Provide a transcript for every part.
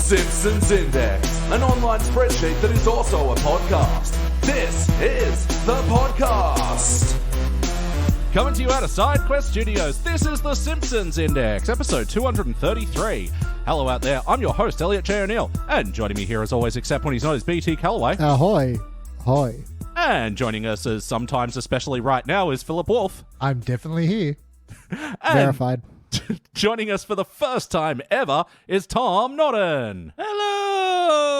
Simpsons Index, an online spreadsheet that is also a podcast. This is the podcast. Coming to you out of SideQuest Studios, this is the Simpsons Index, episode 233. Hello out there, I'm your host, Elliot Jay O'Neill, and joining me here as always, except when he's not, is BT Calloway. Ahoy. Ahoy. And joining us as sometimes, especially right now, is Philip Wolf. I'm definitely here. And Verified. joining us for the first time ever is Tom Norton. Hello!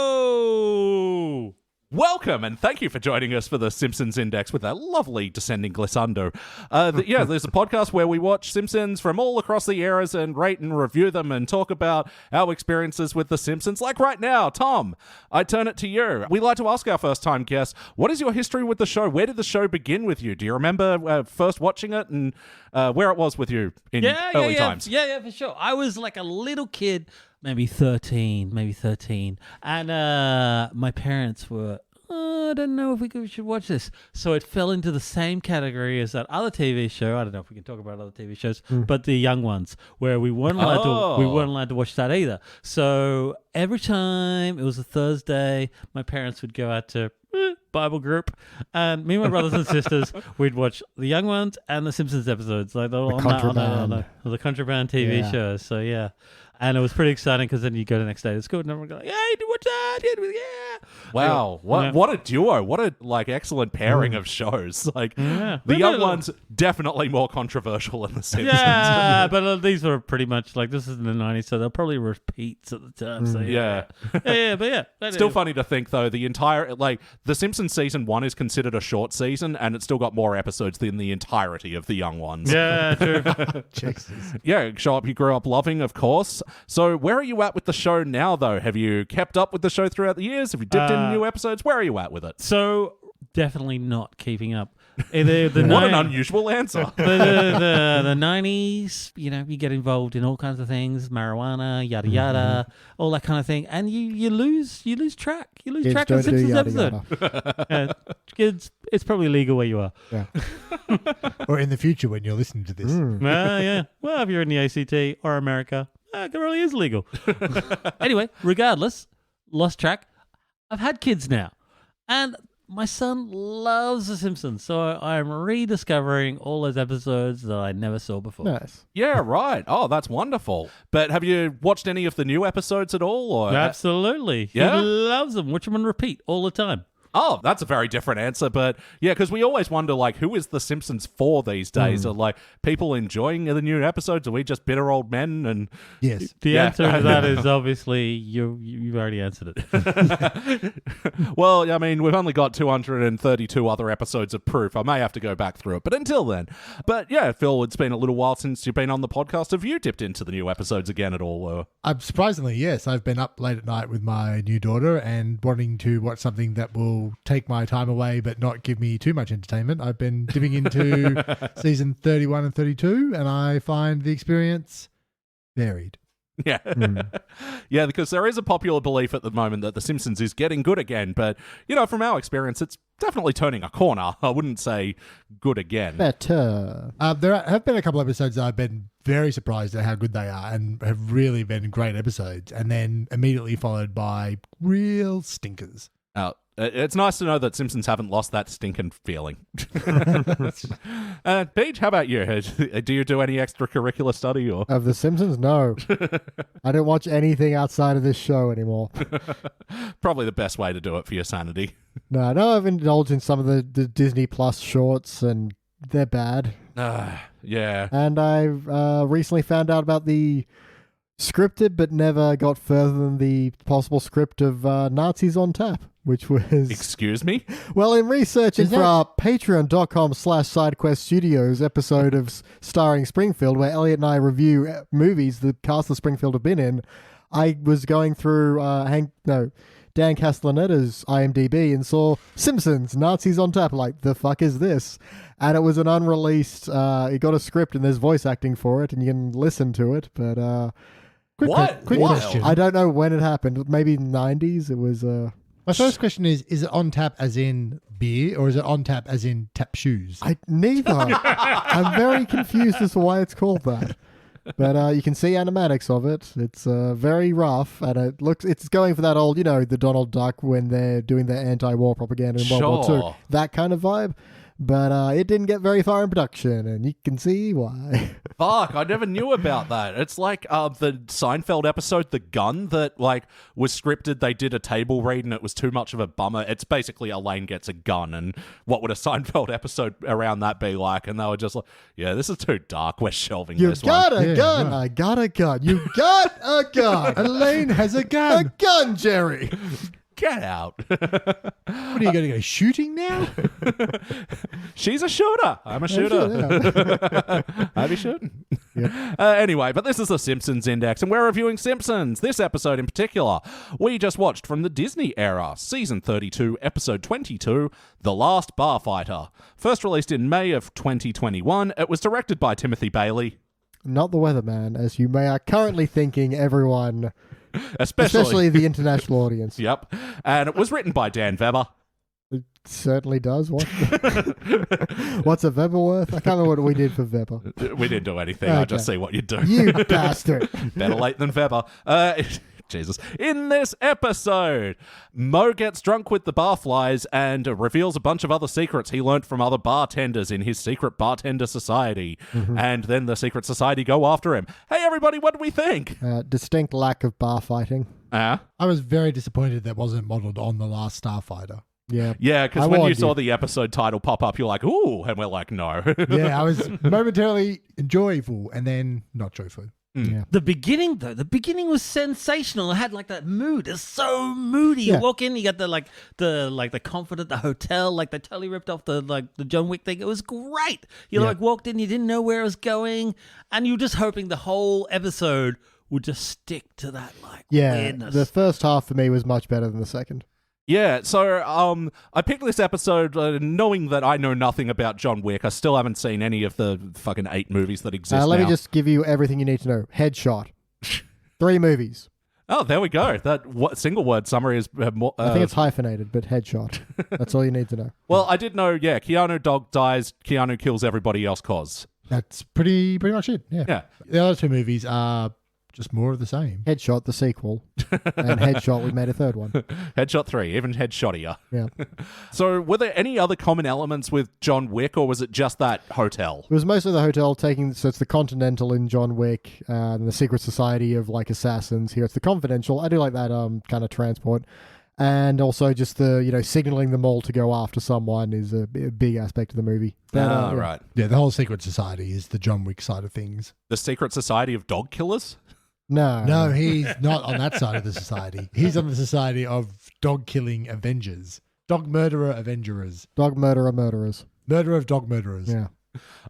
Welcome, and thank you for joining us for the Simpsons Index with that lovely descending glissando. There's a podcast where we watch Simpsons from all across the eras and rate and review them and talk about our experiences with the Simpsons. Like right now, Tom, I turn it to you. We like to ask our first-time guests, what is your history with the show? Where did the show begin with you? Do you remember first watching it and where it was with you in early times? Yeah, for sure. I was like a little kid, maybe 13. And my parents were, I don't know if we should watch this. So it fell into the same category as that other TV show. I don't know if we can talk about other TV shows, but the young ones where we weren't allowed to watch that either. So every time it was a Thursday, my parents would go out to Bible group, and me and my brothers and sisters, we'd watch the young ones and the Simpsons episodes, like the Contraband TV shows. So yeah. And it was pretty exciting because then you go the next day to school and everyone go like, "Hey, what's that? Yeah!" Wow, what a duo! What a excellent pairing of shows. The young ones definitely more controversial than the Simpsons. Yeah, but these were pretty much like this is in the '90s, so they'll probably repeats at the time. So Still funny to think though. The entire the Simpsons season 1 is considered a short season, and it's still got more episodes than the entirety of the young ones. Yeah, true. Yeah, show up you grew up loving, of course. So where are you at with the show now, though? Have you kept up with the show throughout the years? Have you dipped into new episodes? Where are you at with it? So definitely not keeping up. What an unusual answer. The 90s, you get involved in all kinds of things, marijuana, yada yada, all that kind of thing, and you lose track. You lose track of Simpsons episode. Kids, it's probably legal where you are. Yeah. Or in the future when you're listening to this. Yeah. Well, if you're in the ACT or America, it really is legal. Anyway, regardless, lost track. I've had kids now, and my son loves The Simpsons, so I'm rediscovering all those episodes that I never saw before. Nice. Yeah, right. Oh, that's wonderful. But have you watched any of the new episodes at all? Or Absolutely. Yeah? He loves them. Watch them on repeat all the time. Oh, that's a very different answer, but yeah, because we always wonder, who is The Simpsons for these days? Are, people enjoying the new episodes? Are we just bitter old men? And yes. The answer to that is obviously you've already answered it. Well, I mean, we've only got 232 other episodes of proof. I may have to go back through it, but until then. But yeah, Phil, it's been a little while since you've been on the podcast. Have you dipped into the new episodes again at all? Surprisingly, yes. I've been up late at night with my new daughter and wanting to watch something that will take my time away but not give me too much entertainment. I've been dipping into season 31 and 32, and I find the experience varied. Yeah. Yeah, because there is a popular belief at the moment that The Simpsons is getting good again, but, from our experience, it's definitely turning a corner. I wouldn't say good again. Better. There have been a couple episodes that I've been very surprised at how good they are and have really been great episodes, and then immediately followed by real stinkers. It's nice to know that Simpsons haven't lost that stinking feeling. Paige, how about you? Do you do any extracurricular study? Or Of The Simpsons? No. I don't watch anything outside of this show anymore. Probably the best way to do it for your sanity. No, I've indulged in some of the Disney Plus shorts, and they're bad. Yeah. And I've recently found out about the scripted but never got further than the possible script of Nazis on Tap, which was... Excuse me? Well, in researching for our patreon.com/SideQuest Studios episode of Starring Springfield, where Elliot and I review movies the cast of Springfield have been in, I was going through Dan Castellaneta's IMDb and saw Simpsons, Nazis on Tap. Like, the fuck is this? And it was an unreleased... it got a script and there's voice acting for it and you can listen to it, but... Quick question. I don't know when it happened. Maybe 90s. It was... My first question is it on tap as in beer or is it on tap as in tap shoes? Neither. I'm very confused as to why it's called that. But you can see animatics of it. It's very rough, and it's going for that old, the Donald Duck when they're doing their anti-war propaganda in World War II. That kind of vibe. But it didn't get very far in production, and you can see why. Fuck, I never knew about that. It's like the Seinfeld episode, The Gun, that was scripted. They did a table read, and it was too much of a bummer. It's basically Elaine gets a gun, and what would a Seinfeld episode around that be like? And they were just like, yeah, this is too dark. We're shelving this one. You got a gun. I got a gun. You got a gun. Elaine has a gun. A gun, Jerry. Get out. What are you going to go shooting now? She's a shooter. I'm a shooter. I be shooting. Yep. Anyway, but this is the Simpsons Index, and we're reviewing Simpsons. This episode in particular, we just watched from the Disney era, Season 32, Episode 22, The Last Barfighter. First released in May of 2021, it was directed by Timothy Bailey. Not the weatherman, as you may are currently thinking, everyone... Especially the international audience. Yep. And it was written by Dan Weber. It certainly does. What's a Weber worth? I can't remember what we did for Weber. We didn't do anything. I just see what you do. You bastard. Better late than Weber. Jesus. In this episode, Mo gets drunk with the barflies and reveals a bunch of other secrets he learnt from other bartenders in his secret bartender society. Mm-hmm. And then the secret society go after him. Hey, everybody, what do we think? Distinct lack of bar fighting. I was very disappointed that wasn't modeled on The Last Starfighter. Yeah. Yeah, because when you saw the episode title pop up, you're like, ooh, and we're like, no. Yeah, I was momentarily joyful and then not joyful. Yeah. The beginning was sensational. It had like that mood. It's so moody. Yeah. You walk in, you got the confident, the hotel, like they totally ripped off the John Wick thing. It was great. You walked in, you didn't know where it was going, and you were just hoping the whole episode would just stick to that weirdness. The first half for me was much better than the second. Yeah, so I picked this episode knowing that I know nothing about John Wick. I still haven't seen any of the fucking 8 movies that exist Let now. me just give you everything you need to know. Headshot. 3 movies. Oh, there we go. That single word summary is more... I think it's hyphenated, but headshot. That's all you need to know. Well, I did know, Keanu dog dies, Keanu kills everybody else cause. That's pretty much it, yeah. The other 2 movies are... just more of the same. Headshot, the sequel. And Headshot, we made a 3rd one. Headshot 3, even headshottier. Yeah. So were there any other common elements with John Wick, or was it just that hotel? It was mostly the hotel so it's the Continental in John Wick, and the secret society of assassins. Here it's the Confidential. I do like that kind of transport. And also just the, signaling them all to go after someone is a big aspect of the movie. But, right. Yeah, the whole secret society is the John Wick side of things. The secret society of dog killers? No, he's not on that side of the society. He's on the society of dog-killing Avengers. Dog murderer Avengerers. Dog murderer murderers. Murderer of dog murderers. Yeah.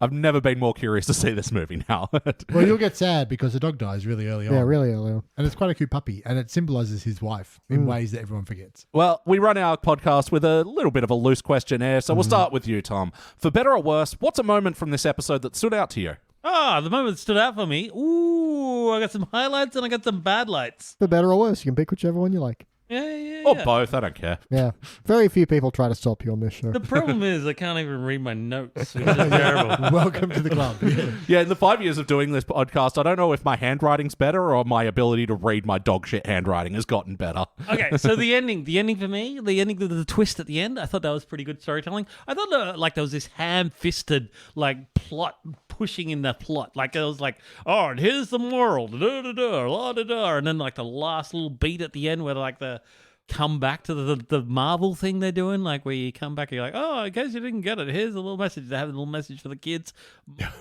I've never been more curious to see this movie now. Well, you'll get sad because the dog dies really early on. Yeah, really early on. And it's quite a cute puppy, and it symbolizes his wife in ways that everyone forgets. Well, we run our podcast with a little bit of a loose questionnaire, so we'll start with you, Tom. For better or worse, what's a moment from this episode that stood out to you? The moment that stood out for me. Ooh, I got some highlights and I got some bad lights. For better or worse, you can pick whichever one you like. Yeah. Or both, I don't care. Yeah. Very few people try to stop you on this show. The problem is I can't even read my notes, which is terrible. Welcome to the club. Yeah, in the 5 years of doing this podcast, I don't know if my handwriting's better or my ability to read my dog shit handwriting has gotten better. Okay, so the ending for me, the twist at the end, I thought that was pretty good storytelling. I thought there was this ham-fisted plot pushing in the plot. It was like, oh, and here's the moral, and then the last little beat at the end where the come back to the Marvel thing they're doing, where you come back and you're like, oh, in case you didn't get it, here's a little message. They have a little message for the kids.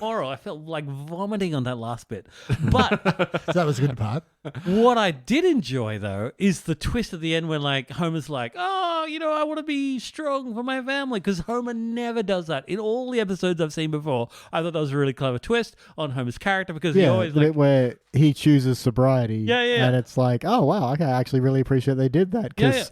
Moral. I felt like vomiting on that last bit. But So that was a good part. what I did enjoy, though, is the twist at the end when Homer's like, oh, I want to be strong for my family, because Homer never does that. In all the episodes I've seen before, I thought that was a really clever twist on Homer's character, because he always the bit where he chooses sobriety. Yeah. And it's like, oh, wow, okay, I actually really appreciate they did that. Because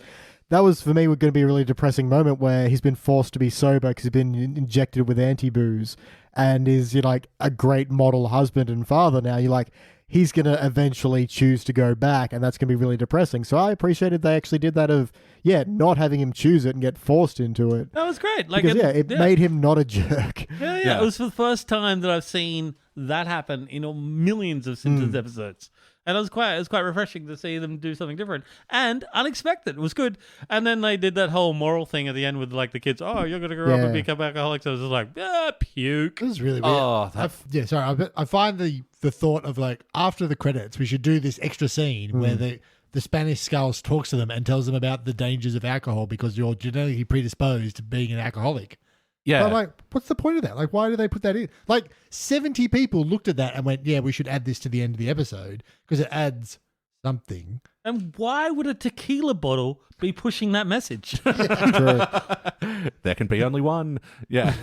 that was, for me, going to be a really depressing moment where he's been forced to be sober because he's been injected with anti-booze and is, a great model husband and father now. You're like, he's going to eventually choose to go back, and that's going to be really depressing. So I appreciated they actually did that of, not having him choose it and get forced into it. That was great. Like, Because, it made him not a jerk. Yeah. It was for the first time that I've seen that happen in millions of Simpsons episodes. And it was quite refreshing to see them do something different and unexpected. It was good. And then they did that whole moral thing at the end with like the kids. Oh, you're gonna grow up and become alcoholics. So I was just like, puke. It was really weird. Oh, I find the thought of like after the credits, we should do this extra scene where the Spanish Skulls talks to them and tells them about the dangers of alcohol because you're genetically predisposed to being an alcoholic. Yeah. But I'm like, what's the point of that? Like, why do they put that in? Like, 70 people looked at that and went, yeah, we should add this to the end of the episode because it adds something. And why would a tequila bottle be pushing that message? There can be only one. Yeah.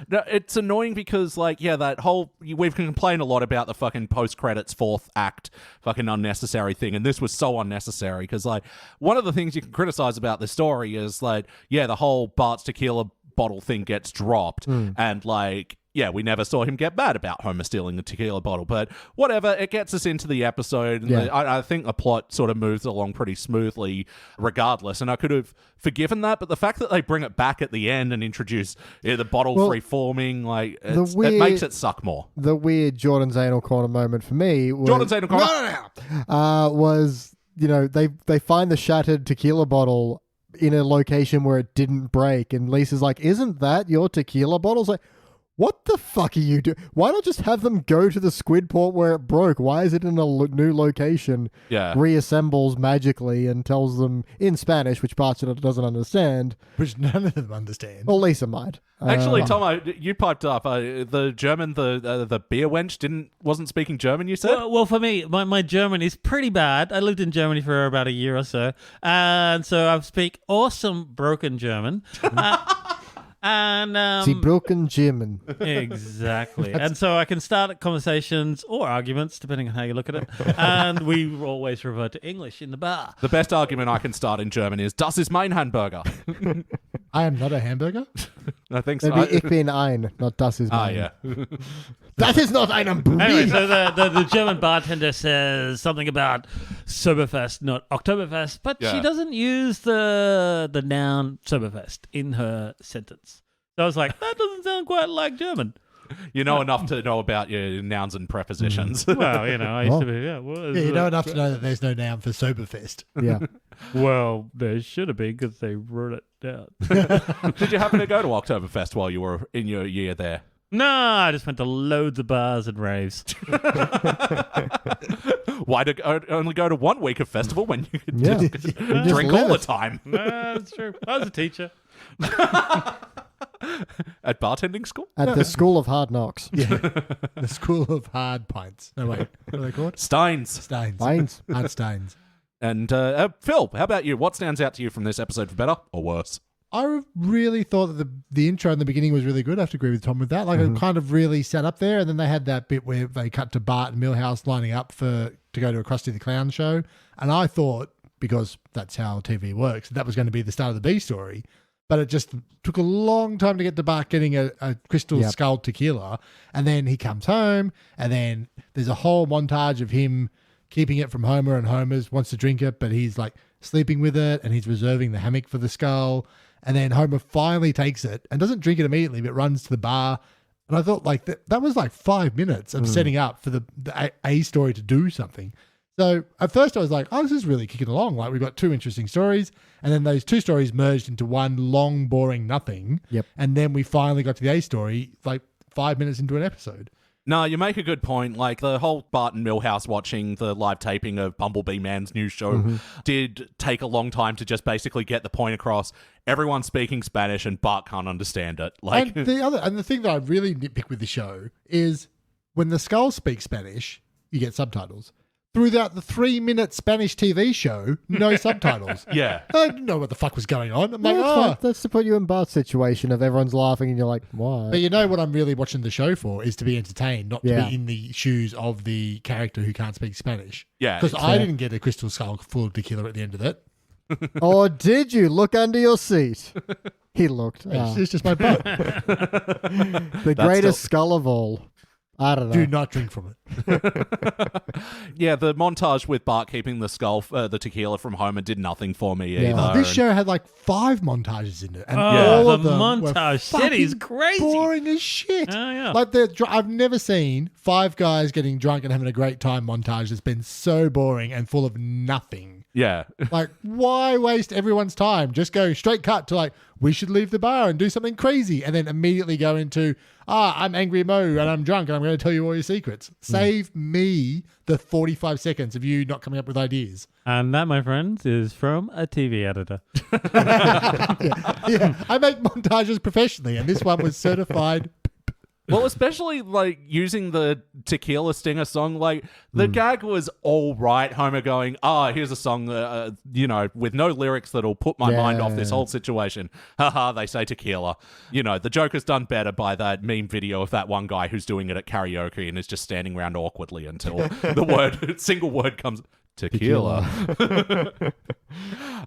No, it's annoying because, like, that whole... We've complained a lot about the fucking post-credits fourth act fucking unnecessary thing, and this was so unnecessary because, like, one of the things you can criticize about this story is, like, the whole Bart's tequila bottle thing gets dropped, and, like... we never saw him get mad about Homer stealing the tequila bottle, but whatever, it gets us into the episode, and I think the plot sort of moves along pretty smoothly regardless, and I could have forgiven that, but the fact that they bring it back at the end and introduce the bottle free-forming, like, it makes it suck more. The weird Jordan's anal corner moment for me was... Jordan's anal corner? Was, they find the shattered tequila bottle in a location where it didn't break, and Lisa's like, isn't that your tequila bottle? It's like, what the fuck are you doing? Why not just have them go to the squid port where it broke? Why is it in a new location? Yeah. Reassembles magically and tells them in Spanish, which parts of it doesn't understand. Which none of them understand. Well, Lisa might. Actually, Tom, you piped up. The German, the beer wench wasn't speaking German, you said? Well, for me, my German is pretty bad. I lived in Germany for about a year or so. And so I speak awesome broken German. And See, broken German. Exactly. And so I can start conversations or arguments, depending on how you look at it. And we always revert to English in the bar. The best argument I can start in German is, das ist mein Hamburger. I am not a hamburger? I think so. Maybe ich bin ein, not das ist mein. Yeah. That is not ein Hamburger. Anyway, so the German bartender says something about Soberfest, not Oktoberfest, but she doesn't use the noun Soberfest in her sentence. So I was like, that doesn't sound quite like German. You know enough to know about your nouns and prepositions. Well, I used to be, you know enough to know that there's no noun for Soberfest. Yeah. Well, there should have been because they wrote it down. Did you happen to go to Oktoberfest while you were in your year there? No, I just went to loads of bars and raves. Why only go to 1 week of festival when you could You drink all the time? That's true. I was a teacher. At bartending school? At the School of Hard Knocks. Yeah. The School of Hard Pints. No, wait. What are they called? Steins. Steins. Steins. Hard Steins. And Phil, how about you? What stands out to you from this episode for better or worse? I really thought that the intro in the beginning was really good. I have to agree with Tom with that. Like, it kind of really sat up there. And then they had that bit where they cut to Bart and Milhouse lining up to go to a Krusty the Clown show. And I thought, because that's how TV works, that was going to be the start of the B story. But it just took a long time to get to Bart getting a crystal skull tequila. And then he comes home, and then there's a whole montage of him keeping it from Homer, and Homer wants to drink it, but he's like sleeping with it, and he's reserving the hammock for the skull. And then Homer finally takes it and doesn't drink it immediately, but runs to the bar. And I thought, like, that was like 5 minutes of setting up for the A story to do something. So at first I was like, oh, this is really kicking along. Like, we've got 2 interesting stories, and then those 2 stories merged into one long, boring nothing. Yep. And then we finally got to the A story like 5 minutes into an episode. No, you make a good point. Like, the whole Bart and Milhouse watching the live taping of Bumblebee Man's new show did take a long time to just basically get the point across. Everyone's speaking Spanish and Bart can't understand it. Like, And the thing that I really nitpick with the show is when the Skulls speak Spanish, you get subtitles. Throughout the 3-minute Spanish TV show, no subtitles. yeah. I didn't know what the fuck was going on. I'm like, That's oh. fine. That's to put you in Bart's situation of everyone's laughing and you're like, why? But you know what I'm really watching the show for is to be entertained, not to Yeah. be in the shoes of the character who can't speak Spanish. Yeah. Because I didn't get a crystal skull full of tequila at the end of it. Or did you look under your seat? He looked. It's just my butt. The greatest skull of all. I don't know. Do not drink from it. Yeah, the montage with Bart keeping the the tequila from Homer did nothing for me Yeah. either. This show had like 5 montages in it, and Yeah. all The of them montage were shit is fucking crazy. boring as shit. Oh, yeah. Like I've never seen 5 guys getting drunk and having a great time montage that's been so boring and full of nothing. Yeah. Like, why waste everyone's time? Just go straight cut to like, we should leave the bar and do something crazy, and then immediately go into, I'm Angry Mo and I'm drunk and I'm going to tell you all your secrets. Save me the 45 seconds of you not coming up with ideas. And that, my friends, is from a TV editor. Yeah, I make montages professionally, and this one was certified. Well, especially like using the Tequila Stinger song, like the gag was all right. Homer going, here's a song, with no lyrics that'll put my mind off this whole situation. Haha, they say tequila. The Joker's done better by that meme video of that one guy who's doing it at karaoke and is just standing around awkwardly until the single word comes. Tequila.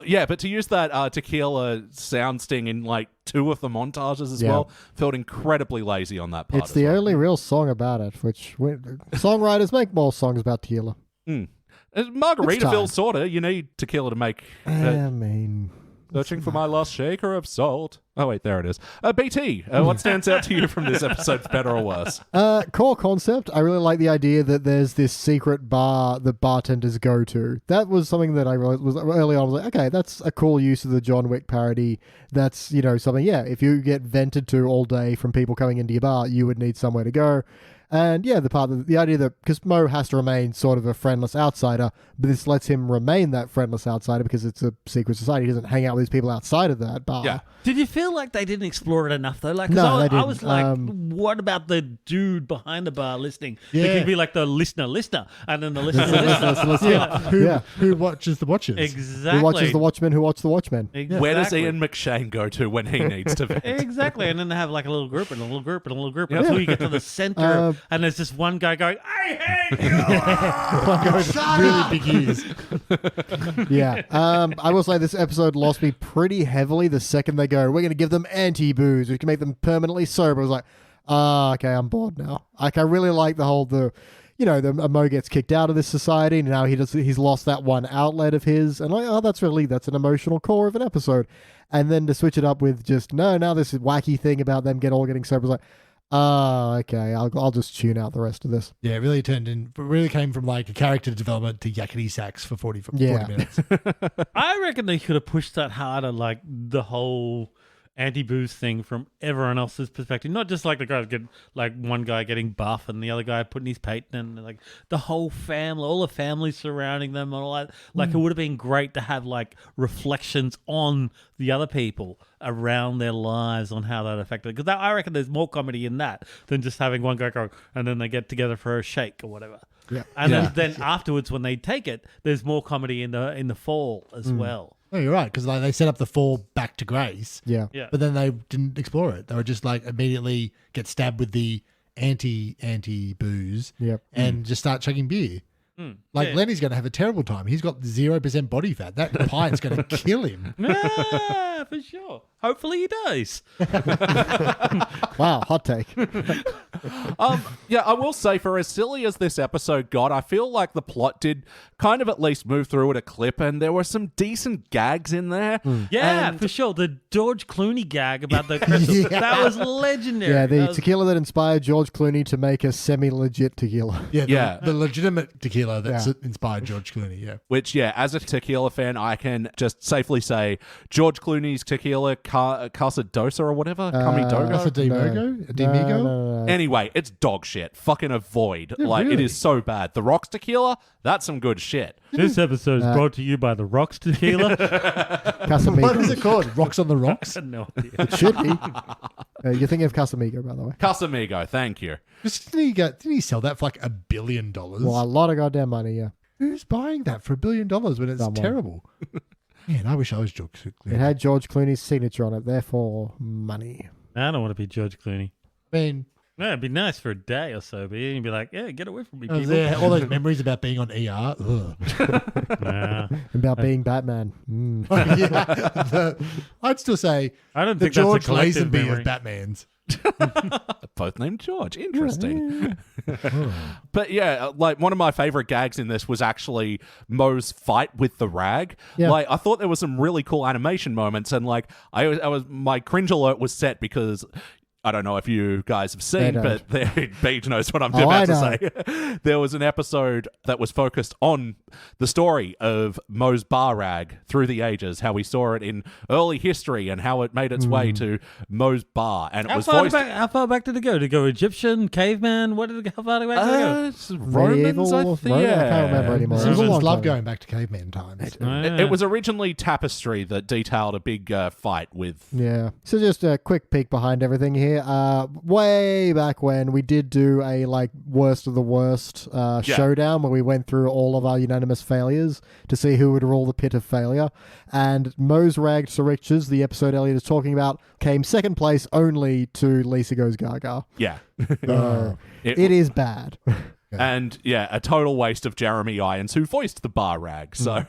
Yeah, but to use that tequila sound sting in like 2 of the montages as well, felt incredibly lazy on that part. It's the only real song about it, which songwriters make more songs about tequila. Margaritaville, sorta. You need tequila to make. I mean, Searching for my lost shaker of salt. Oh, wait, there it is. BT, what stands out to you from this episode, for better or worse? core concept, I really like the idea that there's this secret bar that bartenders go to. That was something that I realized was early on. I was like, okay, that's a cool use of the John Wick parody. That's, something, if you get vented to all day from people coming into your bar, you would need somewhere to go. And yeah, the idea that, because Mo has to remain sort of a friendless outsider, but this lets him remain that friendless outsider because it's a secret society. He doesn't hang out with these people outside of that bar. Yeah. Did you feel like they didn't explore it enough though? Like, 'cause No, I they was didn't. like, what about the dude behind the bar listening? Yeah. It could be like the listener, and then the listener. Who watches the watchers? Exactly. Who watches the Watchmen who watch the Watchmen? Exactly. Where does Ian McShane go to when he needs to vent? Exactly, and then they have like a little group and a little group and a little group until you get to the center, and there's just one guy going, "I hate you." Really big ears. Yeah. I will say this episode lost me pretty heavily the second they go, we're going to give them anti-booze. We can make them permanently sober. I was like, okay, I'm bored now. Like, I really like the whole, Mo gets kicked out of this society, and now he's lost that one outlet of his. And like, that's an emotional core of an episode. And then to switch it up with just, now this wacky thing about them getting sober. I was like, okay, I'll just tune out the rest of this. Yeah, it really came from like a character development to yakety sax for 40 minutes. I reckon they could have pushed that harder, like the whole anti-booze thing from everyone else's perspective, not just like the guy one guy getting buff and the other guy putting his patent and like the whole family, all the families surrounding them and all that. Like it would have been great to have like reflections on the other people around their lives on how that affected. Because I reckon there's more comedy in that than just having one guy go and then they get together for a shake or whatever. Yeah. And then afterwards when they take it, there's more comedy in the fall as well. Oh, you're right, because like they set up the fall back to grace. Yeah. But then they didn't explore it. They were just like immediately get stabbed with the anti booze and just start chugging beer. Lenny's going to have a terrible time. He's got 0% body fat. That pint's going to kill him. Yeah, for sure. Hopefully he does. Wow, hot take. Yeah, I will say, for as silly as this episode got, I feel like the plot did kind of at least move through at a clip, and there were some decent gags in there. Yeah, for sure. The George Clooney gag about the crystal, that was legendary. Yeah, the tequila that inspired George Clooney to make a semi-legit tequila. Yeah, the legitimate tequila that's inspired George Clooney, Which, as a tequila fan, I can just safely say George Clooney's tequila, Casa Dosa or whatever, Camidogo. Casa de Mogo? D'Amigo? No. Anyway, it's dog shit. Fucking avoid. It really? is so bad. The Rock's tequila, that's some good shit. This episode is brought to you by the Rocks Tequila. Casamigo. What is it called? Rocks on the Rocks? No idea. It should be. You're thinking of Casamigo, by the way. Casamigo, thank you. Didn't he sell that for like $1 billion? Well, a lot of goddamn money, yeah. Who's buying that for $1 billion when it's Someone. terrible? Man, I wish I was George Clooney. It had George Clooney's signature on it, therefore money. I don't want to be George Clooney. I mean, Yeah, it'd be nice for a day or so, but you'd be like, yeah, get away from me, I was people. there, all those memories about being on ER. Ugh. Nah. About being Batman. I'd still say I don't the think that's a George collective Lazenby memory. of Batman's. Both named George. Interesting. But yeah, like one of my favorite gags in this was actually Moe's fight with the rag. Yeah. Like I thought there was some really cool animation moments, and like I was my cringe alert was set because I don't know if you guys have seen, don't. but Beach knows what I'm Oh, about I to know. say. There was an episode that was focused on the story of Moe's bar rag through the ages, how we saw it in early history and how it made its way to Moe's bar. And it How was far, voiced... how far back did it go? Did it go Egyptian, caveman? How far back did it go? it's Romans, Medieval, I Roman? think. I can't remember anymore. It was a Simpsons long love time. going back to caveman times. It was originally tapestry that detailed a big fight with... Yeah. So just a quick peek behind everything here. Way back when we did do a like worst of the worst showdown where we went through all of our unanimous failures to see who would rule the pit of failure. And Moe's Ragged to Riches, the episode Elliot is talking about, came second place only to Lisa Goes Gaga. Yeah. It is bad. And yeah, a total waste of Jeremy Irons, who voiced the bar rag. So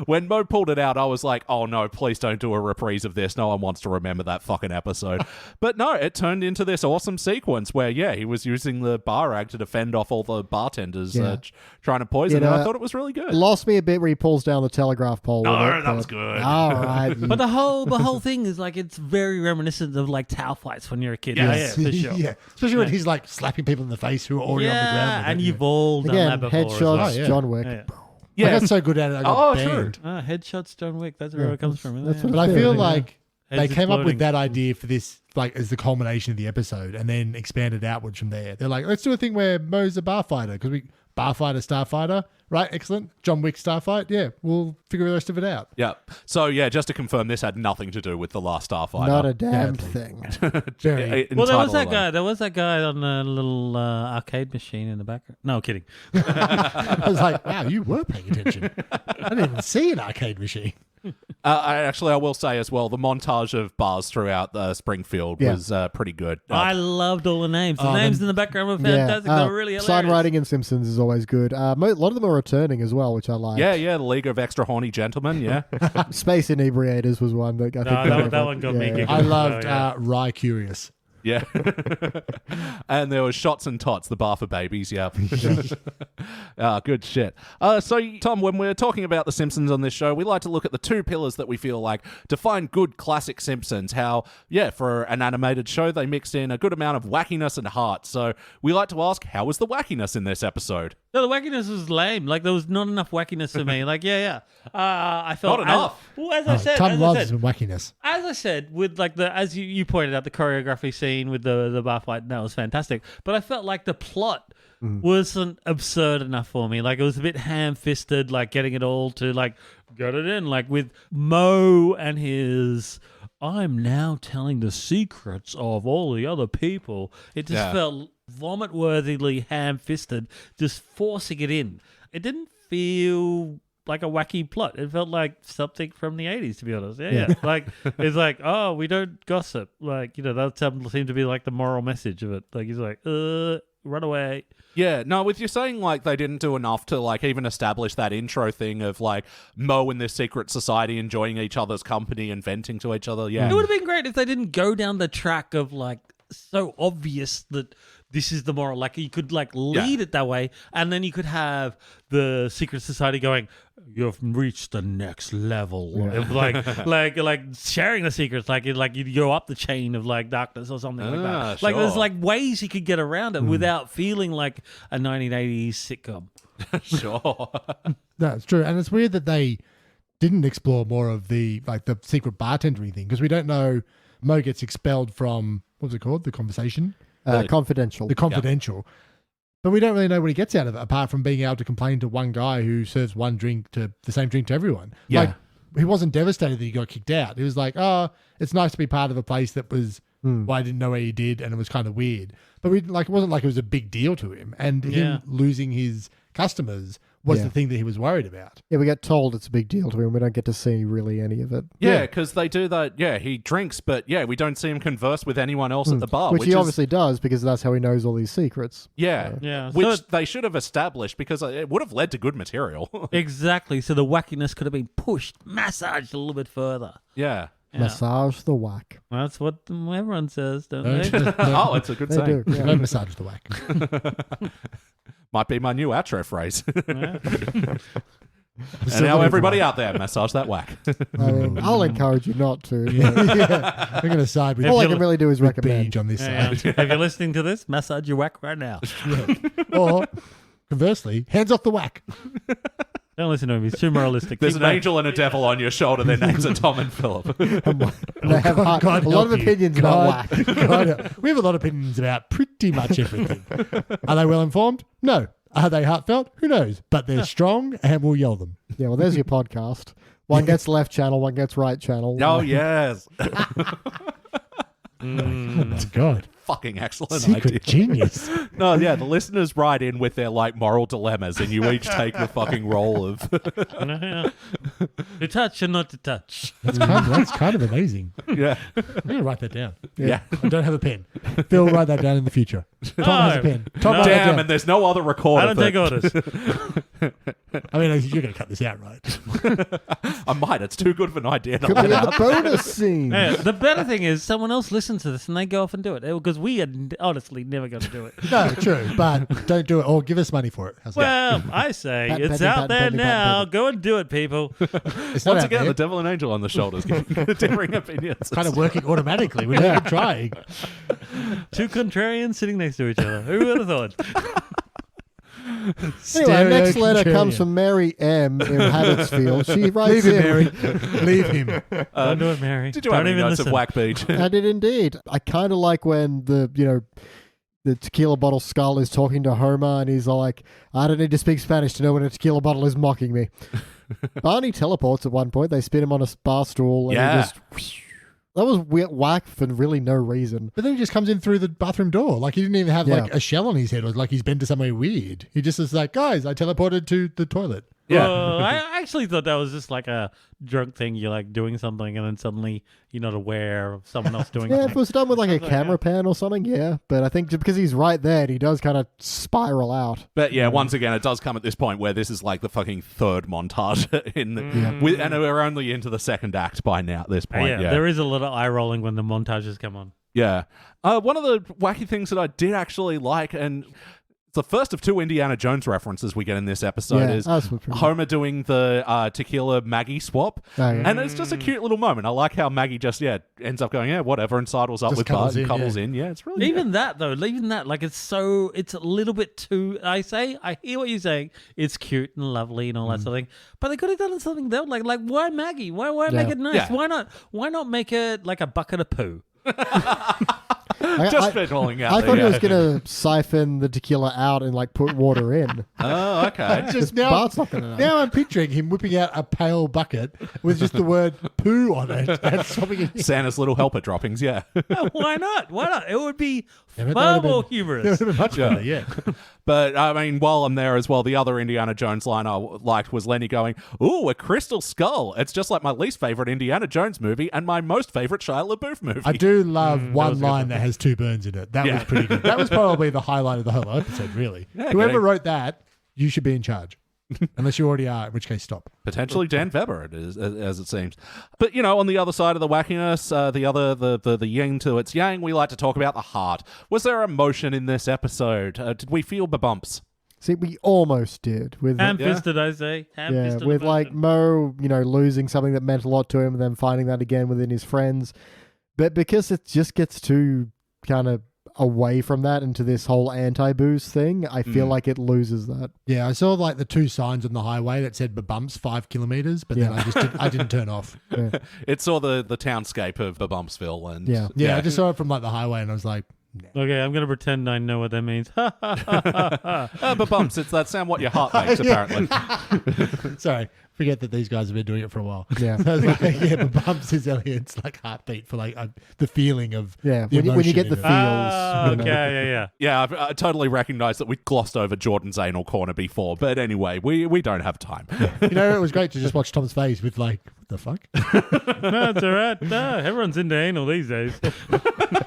when Mo pulled it out, I was like, oh no, please don't do a reprise of this. No one wants to remember that fucking episode. But no, it turned into this awesome sequence where, yeah, he was using the bar rag to defend off all the bartenders trying to poison him. I thought it was really good. Lost me a bit where he pulls down the telegraph pole. No, with it, that was but- good. All right. But the whole thing is like it's very reminiscent of like towel fights when you're a kid. Yes. Yeah, for sure. Yeah, especially when he's like slapping people in the face who are already on the ground. and you've all done that Again, before. as headshots, well. Oh, yeah. John Wick. Yeah. Yeah. I got so good at it. I got Oh, banned. true. Headshots, John Wick. That's where it comes from. Isn't That's it? what But I Yeah, feel yeah. like they Heads came up exploding. with that idea for this, like, as the culmination of the episode, and then expanded outwards from there. They're like, let's do a thing where Moe's a bar fighter because we Barfighter, Starfighter, right? Excellent. John Wick, Starfight. Yeah, we'll figure the rest of it out. Yeah. So yeah, just to confirm, this had nothing to do with the last Starfighter. Not a damn thing. Very. Well, there was Title that alone. guy. There was that guy on a little arcade machine in the background. No, kidding. I was like, wow, you were paying attention. I didn't even see an arcade machine. I will say as well, the montage of bars throughout Springfield Yeah. was pretty good. I loved all the names. The Oh, names in the background were fantastic. They were really hilarious. Sign writing in Simpsons is always good. A lot of them are returning as well, which I like. yeah, the League of Extra Horny Gentlemen, yeah. Space Inebriators was one that I think. No, that one got me giggling. I loved yeah. Rye Curious. Yeah. And there was Shots and Tots, the bar for babies, yeah. Good shit. So, Tom, when we're talking about The Simpsons on this show, we like to look at the two pillars that we feel like define good classic Simpsons. How, yeah, for an animated show, they mixed in a good amount of wackiness and heart. So we like to ask, how was the wackiness in this episode? No, the wackiness was lame. Like there was not enough wackiness for me. Like I felt Not enough. As I said, Tom as I loves said, some wackiness. As I said, with like as you pointed out, the choreography scene with the bar fight, that was fantastic. But I felt like the plot wasn't absurd enough for me. Like it was a bit ham-fisted, like getting it all to like get it in. Like with Moe and his, I'm now telling the secrets of all the other people. It just felt vomit-worthily ham-fisted, just forcing it in. It didn't feel like a wacky plot. It felt like something from the 80s, to be honest. Yeah. Like, it's like, oh, we don't gossip. Like, that seemed to be like the moral message of it. Like, he's like, run away. Yeah, no, with you saying, like, they didn't do enough to, like, even establish that intro thing of, like, Moe and this secret society enjoying each other's company and venting to each other, yeah. It would have been great if they didn't go down the track of, like, so obvious that this is the moral. Like, you could, like, lead it that way, and then you could have the secret society going, you've reached the next level of like sharing the secrets, like you go up the chain of like darkness or something like that. Like there's like ways you could get around it without feeling like a 1980s sitcom. Sure. That's true. And it's weird that they didn't explore more of the secret bartendering thing, because we don't know. Moe gets expelled from, what's it called? The Conversation? Confidential. The Confidential. But we don't really know what he gets out of it, apart from being able to complain to one guy who serves the same drink to everyone. Yeah. Like, he wasn't devastated that he got kicked out. He was like, oh, it's nice to be part of a place that was, well, I didn't know what he did, and it was kind of weird. But it wasn't like it was a big deal to him. And him losing his customers was Yeah. the thing that he was worried about. Yeah, we get told it's a big deal to him. We don't get to see really any of it. Yeah, because they do that. Yeah, he drinks, but yeah, we don't see him converse with anyone else at the bar. Which he is- obviously does because that's how he knows all these secrets. Yeah. Yeah. Which So- they should have established because it would have led to good material. Exactly. So the wackiness could have been pushed, massaged a little bit further. Yeah. Yeah. Massage the whack. That's what everyone says, don't No, they? no, Oh, it's a good They saying. do. Yeah. Don't massage the whack. Might be my new outro phrase. Yeah. And now everybody out there, massage that whack. I mean, I'll encourage you not to. but We're going to side with, all I can really do is with recommend. Beej on this Yeah. side. If you're listening to this, massage your whack right now. Or, conversely, hands off the whack. Don't listen to him. He's too moralistic. There's Keep an back. angel and a devil on your shoulder. Their names are Tom and Philip. They have God a lot of help you. opinions about whack. God, we have a lot of opinions about pretty much everything. Are they well informed? No. Are they heartfelt? Who knows? But they're strong and we'll yell them. Yeah, well, there's your podcast. One gets left channel, one gets right channel. Oh, yes. Oh my God. Fucking excellent Secret idea. genius. No, yeah, the listeners write in with their like moral dilemmas, and you each take the fucking role of. Yeah. To touch and not to touch. That's kind of amazing. Yeah, I'm going to write that down. yeah. I don't have a pen. Phil, write that down in the future. Tom has a pen. Tom, No. write that Damn, down. and there's no other recorder. I don't take orders. I mean, you're going to cut this out, right? I might. It's too good of an idea to Could be let in out. the bonus scene. Yeah, the better thing is someone else listens to this and they go off and do it because we are honestly never going to do it. No, true. But don't do it or give us money for it. How's that? Well, I say Pat, it's patty, out pat, there patty, pat, now. patty. Go and do it, people. It's not Once out again, there. the devil and angel on the shoulders giving differing opinions. Kind of working automatically. We're not even trying. Two contrarians sitting next to each other. Who would have thought? Anyway, next letter Stereo comes contrarian. from Mary M. in Haddotsfield. She writes Leave him, in. Mary. Leave him. Don't do it, Mary. Did you Don't have any even notes listen. of Whack Beach? I did indeed. I kind of like when the tequila bottle skull is talking to Homer and he's all like, I don't need to speak Spanish to know when a tequila bottle is mocking me. Barney teleports at one point. They spin him on a bar stool. And Yeah. he just, that was whack for really no reason. But then he just comes in through the bathroom door. Like he didn't even have Yeah. like a shell on his head or like he's been to somewhere weird. He just is like, guys, I teleported to the toilet. Yeah. I actually thought that was just like a drunk thing. You're like doing something and then suddenly you're not aware of someone else doing Yeah, if something. it was done with like a Sounds like, camera pan or something, yeah. But I think just because he's right there, he does kind of spiral out. But yeah, once again, it does come at this point where this is like the fucking third montage in the, and we're only into the second act by now at this point. Yeah, there is a lot of eye rolling when the montages come on. Yeah. One of the wacky things that I did actually like, and it's the first of two Indiana Jones references we get in this episode, Yeah, is that's pretty Homer doing the tequila Maggie swap. Oh, yeah. And it's just a cute little moment. I like how Maggie just, ends up going, whatever, and sidles up Just with Bart cuddles and in, cuddles yeah. in. Yeah, it's really Even that though, like it's a little bit too. I hear what you're saying. It's cute and lovely and all that sort of thing. But they could have done something though. Like why Maggie? Why make it nice? Yeah. Why not make it like a bucket of poo? just spitballing out I there, thought he yeah. was going to siphon the tequila out and like put water in. Oh, okay. Just Bart's not going to know. now I'm picturing him whipping out a pale bucket with just the word poo on it and swapping it in. Santa's little helper droppings, yeah. Why not? Why not? It would be Yeah, but that far would've been- more That would humorous. have been much better, yeah. But, I mean, while I'm there as well, the other Indiana Jones line I liked was Lenny going, ooh, a crystal skull. It's just like my least favorite Indiana Jones movie and my most favorite Shia LaBeouf movie. I do love was one good. line that has two burns in it. That Yeah. was pretty good. That was probably the highlight of the whole episode, really. Yeah, Whoever getting- wrote that, you should be in charge. Unless you already are, in which case stop. Potentially Dan Weber, it is, as it seems. But, on the other side of the wackiness, the yin to its yang, we like to talk about the heart. Was there emotion in this episode? Did we feel the bumps? See, we almost did with Ham-fisted, I say. Ham-fisted with about like it. Mo, losing something that meant a lot to him, and then finding that again within his friends. But because it just gets too kind of away from that into this whole anti-booze thing, I feel like it loses that. Yeah, I saw like the two signs on the highway that said bumps 5 kilometers, but then Yeah. I didn't turn off. It saw the townscape of Bumpsville. And Yeah. Yeah, I just saw it from like the highway and I was like, Okay, I'm going to pretend I know what that means. But Bumps, it's that sound what your heart makes, apparently. Sorry, forget that these guys have been doing it for a while. Yeah. So it's like, yeah, but bumps is Elliot's like heartbeat for like the feeling of Yeah, the when you get emotion the in feels. it. you know. Yeah. Yeah, I totally recognize that we glossed over Jordan's anal corner before, but anyway, we don't have time. You know, it was great to just watch Tom's face with like, what the fuck? No, it's all right. No, everyone's into anal these days.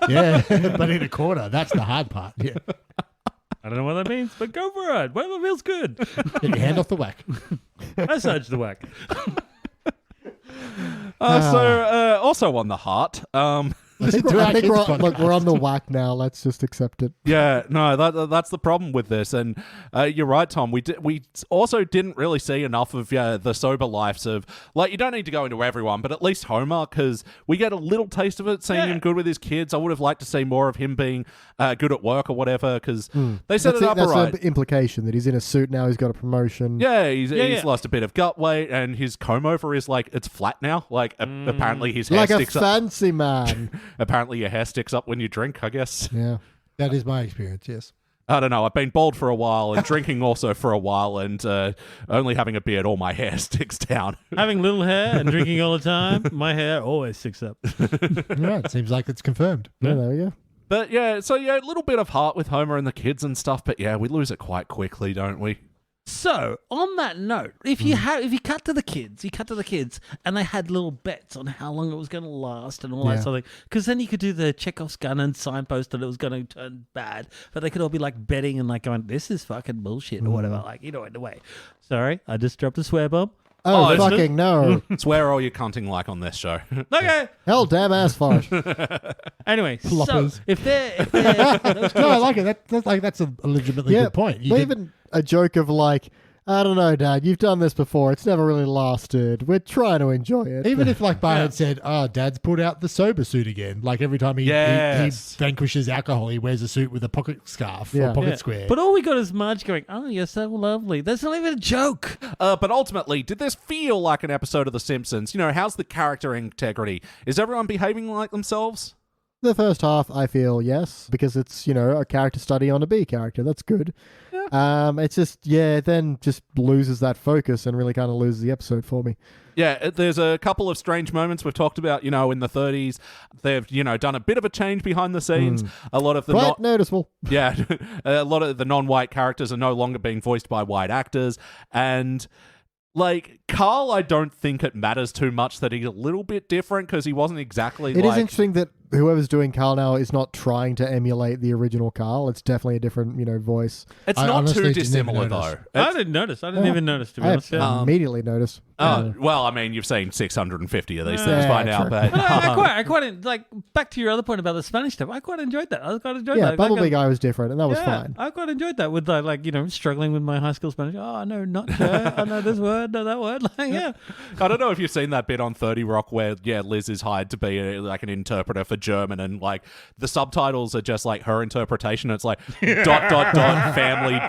Yeah, but in a corner, that's the hard part. Yeah, I don't know what that means, but go for it. Whatever feels good. get your hand off the whack. Massage the whack. Also on the heart, I think, to we're, our I think kids' we're on the whack now. Let's just accept it. yeah, no, that's the problem with this, and you're right, Tom. We also didn't really see enough of the sober lives of, like, you don't need to go into everyone, but at least Homer, because we get a little taste of it, seeing him good with his kids. I would have liked to see more of him being good at work or whatever, because they set it up that's right. the implication that he's in a suit now. He's got a promotion. Yeah, he's lost a bit of gut weight, and his comb over is like, it's flat now. Like apparently his hair Like a sticks up. fancy man. Apparently your hair sticks up when you drink, I guess. Yeah. That is my experience. Yes. I don't know. I've been bald for a while and drinking also for a while, and only having a beard, all my hair sticks down. Having little hair and drinking all the time, my hair always sticks up. Yeah, it seems like it's confirmed. Yeah, there we go. But yeah, so yeah, a little bit of heart with Homer and the kids and stuff, but yeah, we lose it quite quickly, don't we? So, on that note, if you cut to the kids, and they had little bets on how long it was going to last and all that sort of thing, because then you could do the Chekhov's gun and signpost that it was going to turn bad, but they could all be like betting and like going, "This is fucking bullshit" or whatever, like, in a way. Sorry, I just dropped a swear bomb. Oh, Oh, fucking no. Swear all you're cunting like on this show. Okay. Hell damn ass fart. Anyway, so Floppers. if they're No, I like it. That's a legitimately good point. You but did- even a joke of like, I don't know, Dad, you've done this before. It's never really lasted. We're trying to enjoy it. Even if like Bar had said, "Oh, Dad's pulled out the sober suit again." Like every time he vanquishes alcohol, he wears a suit with a pocket scarf or pocket square. But all we got is Marge going, "Oh, you're so lovely." That's not even a joke. But ultimately, did this feel like an episode of The Simpsons? You know, how's the character integrity? Is everyone behaving like themselves? The first half, I feel yes, because it's, a character study on a B character. That's good. Yeah. It's just, then just loses that focus and really kind of loses the episode for me. Yeah, there's a couple of strange moments we've talked about, in the 30s. They've, done a bit of a change behind the scenes. A lot of the Quite noticeable. Yeah, a lot of the non-white characters are no longer being voiced by white actors. And, like, Carl, I don't think it matters too much that he's a little bit different because he wasn't exactly It is interesting that whoever's doing Carl now is not trying to emulate the original Carl. It's definitely a different, voice. It's I not honestly too didn't dissimilar, even though. notice. I didn't notice. I didn't even notice, to be I honest. Yeah. immediately noticed. Well, I mean, you've seen 650 of these things Yeah, by now, true. but... But I quite like, back to your other point about the Spanish stuff. I quite enjoyed that. I quite enjoyed Yeah, that. Bumblebee Like, guy was different, and that was fine. I quite enjoyed that with struggling with my high school Spanish. Oh, I know not sure. I know this word, know that word. Like, yeah. I don't know if you've seen that bit on 30 Rock where, Liz is hired to be an interpreter for German, and like the subtitles are just like her interpretation. It's like ... family ...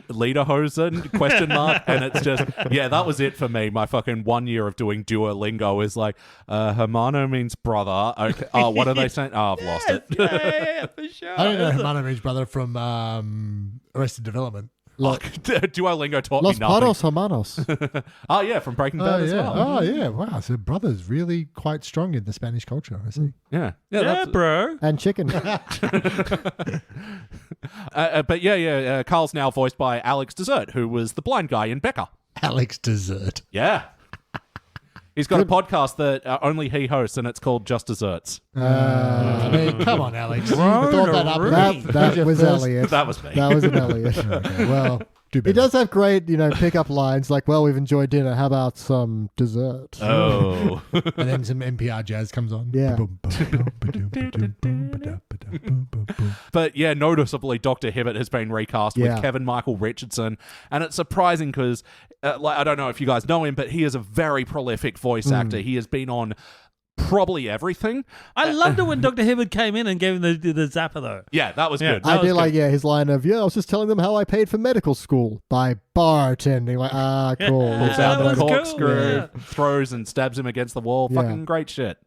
lederhosen ? And it's just, that was it for me. My fucking 1 year of doing Duolingo is like, Hermano means brother. Okay. Oh, what are they saying? Oh, I've lost it. Yeah, for sure. I don't know Hermano Ridge brother from Arrested Development. Duolingo taught Los me nothing. Paros Hermanos. Oh, yeah, from Breaking Bad as well. Oh, yeah. Wow. So brother's really quite strong in the Spanish culture, I see. Yeah. Yeah, that's- bro. And chicken. But Carl's now voiced by Alex Dessert, who was the blind guy in Becca. Alex Dessert. Yeah. He's got a podcast that only he hosts, and it's called Just Desserts. I mean, come on, Alex. You thought that up. that was Elliot. That was me. That was an Elliot. Okay, well, do He better. does have great, pickup lines like, well, we've enjoyed dinner. How about some dessert? Oh. And then some NPR jazz comes on. Yeah. But yeah, noticeably, Dr. Hibbert has been recast with Kevin Michael Richardson. And it's surprising because, I don't know if you guys know him, but he is a very prolific voice actor. He has been on probably everything. I loved it when Dr. Hibbert came in and gave him the zapper, though. Yeah, that was good. I did like, his line of, I was just telling them how I paid for medical school by bartending. Like, cool. Pulls Yeah, out that the was cool. corkscrew, Yeah. throws and stabs him against the wall. Yeah. Fucking great shit.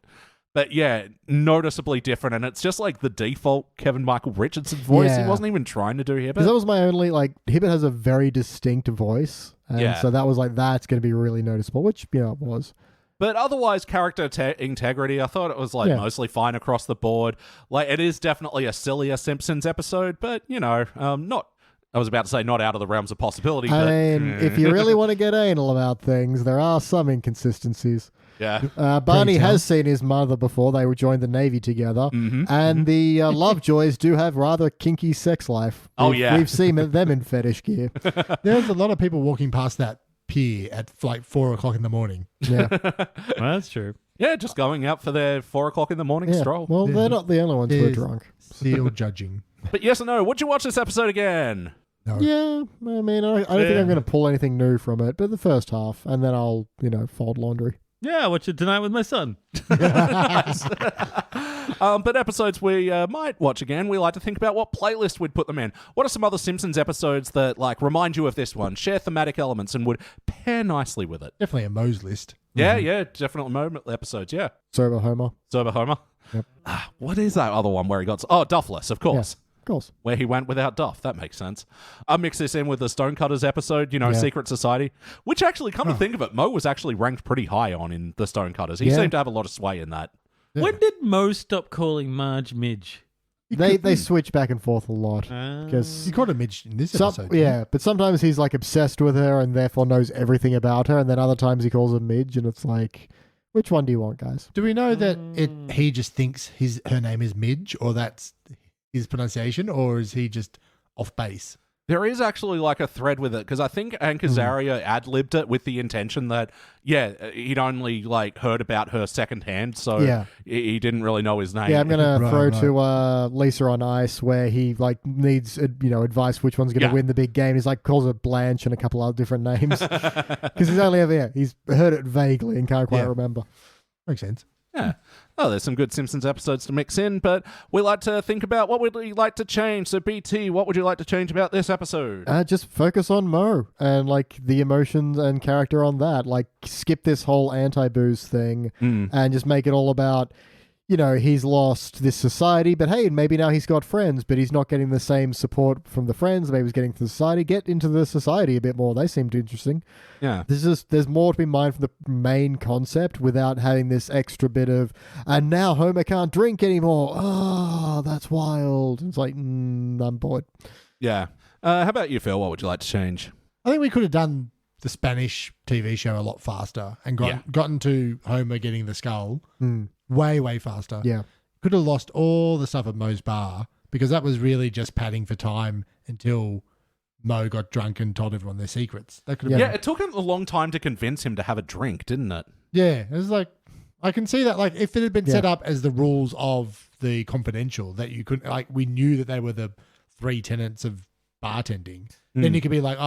But yeah, noticeably different, and it's just like the default Kevin Michael Richardson voice. He Yeah. wasn't even trying to do Because Hibbert. that was my only, like, Hibbert has a very distinct voice. And Yeah. so that was like, that's going to be really noticeable, which, you know, it was. But otherwise, character integrity, I thought it was like Yeah. mostly fine across the board. Like, it is definitely a sillier Simpsons episode, but you know, not. I was about to say not out of the realms of possibility. I But mean, if you really want to get anal about things, there are some inconsistencies. yeah, Barney tell. has seen his mother before. They joined the Navy together. Mm-hmm. And the Lovejoys do have rather kinky sex life. Oh, yeah. We've seen them in fetish gear. There's a lot of people walking past that pier at like 4 o'clock in the morning. Yeah. Well, that's true. yeah, just going out for their 4 o'clock in the morning Yeah. stroll. Well, they're not the only ones who are There's- drunk. Still judging. But yes or no, would you watch this episode again? No. Yeah, I mean, I don't think I'm going to pull anything new from it, but the first half, and then I'll, fold laundry. Yeah, I watch it tonight with my son. But episodes we might watch again, we like to think about what playlist we'd put them in. What are some other Simpsons episodes that like remind you of this one, share thematic elements, and would pair nicely with it? Definitely a Moe's list. Yeah, definitely moment episodes. Yeah, Sober Homer. Sober Homer. Yep. What is that other one where he got? Oh, Duffless, of course. Of course. Where he went without Duff. That makes sense. I mix this in with the Stonecutters episode, Yeah. Secret Society, which actually, come to think of it, Mo was actually ranked pretty high on in the Stonecutters. He Yeah. seemed to have a lot of sway in that. Yeah. When did Mo stop calling Marge Midge? They switch back and forth a lot. Because You called him Midge in this episode. yeah, but sometimes he's like obsessed with her and therefore knows everything about her, and then other times he calls her Midge, and it's like, which one do you want, guys? Do we know that he just thinks her name is Midge, or that's his pronunciation, or is he just off base? There is actually like a thread with it because I think Hank Azaria ad-libbed it with the intention that, he'd only like heard about her secondhand, so Yeah. he didn't really know his name. Yeah, I'm gonna Right, throw right. to Lisa on Ice, where he like needs advice which one's gonna Yeah. win the big game. He's like calls her Blanche and a couple other different names because he's only ever he's heard it vaguely and can't quite Yeah. remember. Makes sense. Yeah. Oh, there's some good Simpsons episodes to mix in, but we like to think about what would we like to change. So, BT, what would you like to change about this episode? Just focus on Mo and like the emotions and character on that. Like skip this whole anti-booze thing and just make it all about, he's lost this society, but hey, maybe now he's got friends, but he's not getting the same support from the friends. Maybe he's getting to the society. Get into the society a bit more. They seemed interesting. Yeah. There's more to be mined from the main concept without having this extra bit of, and now Homer can't drink anymore. Oh, that's wild. It's like, I'm bored. Yeah. How about you, Phil? What would you like to change? I think we could have done the Spanish TV show a lot faster and gotten to Homer getting the skull way faster. Yeah. Could have lost all the stuff at Moe's bar because that was really just padding for time until Mo got drunk and told everyone their secrets. That could have Yeah, been, it took him a long time to convince him to have a drink, didn't it? yeah. It was like, I can see that. Like, if it had been set up as the rules of the Confidential, that you couldn't, like, we knew that they were the 3 tenets of bartending, then you could be like,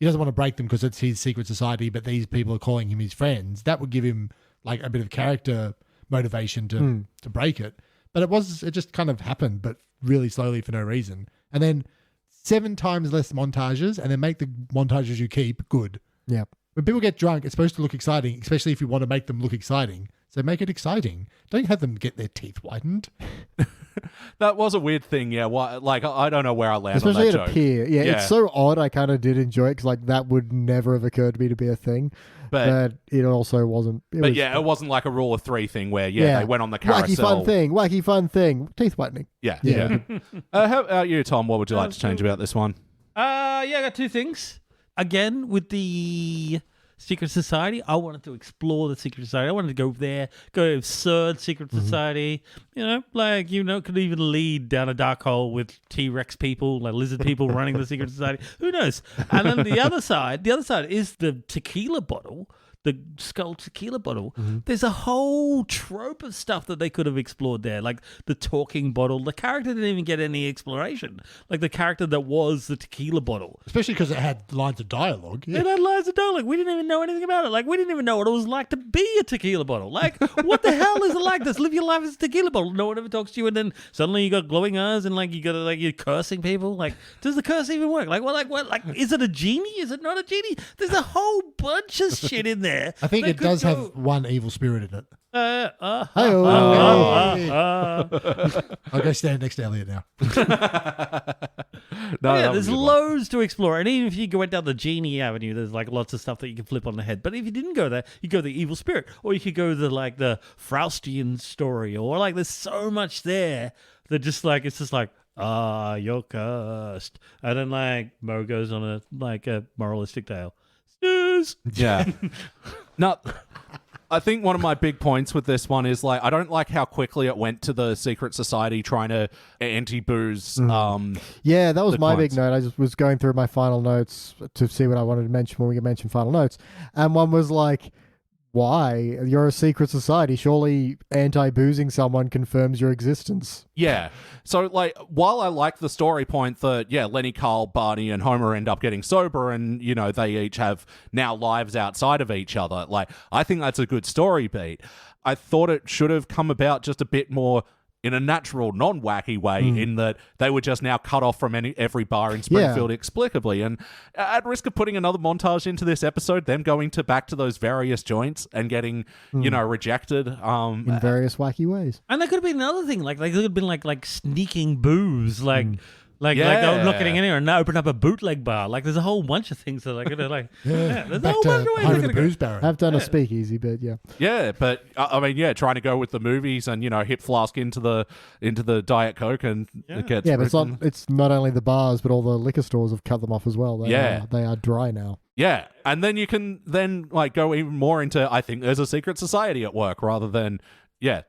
he doesn't want to break them because it's his secret society, but these people are calling him his friends. That would give him like a bit of character motivation to break it. But it just kind of happened, but really slowly for no reason. And then 7 times less montages, and then make the montages you keep good. Yeah. When people get drunk, it's supposed to look exciting, especially if you want to make them look exciting. So make it exciting. Don't have them get their teeth whitened. That was a weird thing, yeah. Like, I don't know where I land Especially on that at a joke. pier. Yeah, Yeah. it's so odd. I kind of did enjoy it because like that would never have occurred to me to be a thing. But It also wasn't. But yeah, it wasn't like a rule of 3 thing where, they went on the carousel. Wacky fun thing. Teeth whitening. Yeah. Yeah. How about you, Tom? What would you like to change about this one? I got 2 things. Again, with the Secret Society, I wanted to explore the Secret Society. I wanted to go there, go absurd Secret Society. Could even lead down a dark hole with T-Rex people, like lizard people running the Secret Society. Who knows? And then the other side is the tequila bottle. The skull tequila bottle. There's a whole trope of stuff that they could have explored there, like the talking bottle. The character didn't even get any exploration, like the character that was the tequila bottle. Especially because it had lines of dialogue. Yeah. It had lines of dialogue. We didn't even know anything about it. Like, we didn't even know what it was like to be a tequila bottle. Like, what the hell is it like? Just live your life as a tequila bottle. No one ever talks to you, and then suddenly you got glowing eyes, and like you got you're cursing people. Like, does the curse even work? Like, what? Like, is it a genie? Is it not a genie? There's a whole bunch of shit in there. I think that it could does go- have one evil spirit in it. I'll go stand next to Elliot now. No, Yeah, that was there's a good one. loads to explore. And even if you went down the Genie Avenue, there's like lots of stuff that you can flip on the head. But if you didn't go there, you go the Evil Spirit. Or you could go the the Faustian story. Or like there's so much there that just like it's just like, you're cursed. And then like Mo goes on a moralistic tale. Snooze. Yeah. No, I think one of my big points with this one is like I don't like how quickly it went to the secret society trying to anti-booze. Yeah, that was the my big points. note. I just was going through my final notes to see what I wanted to mention when we mentioned final notes. And one was like, why? You're a secret society. Surely anti-boozing someone confirms your existence. Yeah. So, like, while I like the story point that, yeah, Lenny, Carl, Barney, and Homer end up getting sober and, you know, they each have now lives outside of each other, like, I think that's a good story beat. I thought it should have come about just a bit more in a natural, non-wacky way, in that they were just now cut off from every bar in Springfield explicably. And at risk of putting another montage into this episode, them going back to those various joints and getting, you know, rejected. In various wacky ways. And that could have been another thing. Like there could have been like sneaking booze. Like Yeah. I'm not getting in here and now open up a bootleg bar. Like there's a whole bunch of things that I could have there's a Back whole to bunch of ways home I of the could have booze baron. I've done a speakeasy bit, yeah. Yeah, but I mean, yeah, trying to go with the movies and, you know, hip flask into the Diet Coke and it gets Yeah, but written. it's not only the bars, but all the liquor stores have cut them off as well. Yeah. They are dry now. Yeah, and then you can then like go even more into I think there's a secret society at work rather than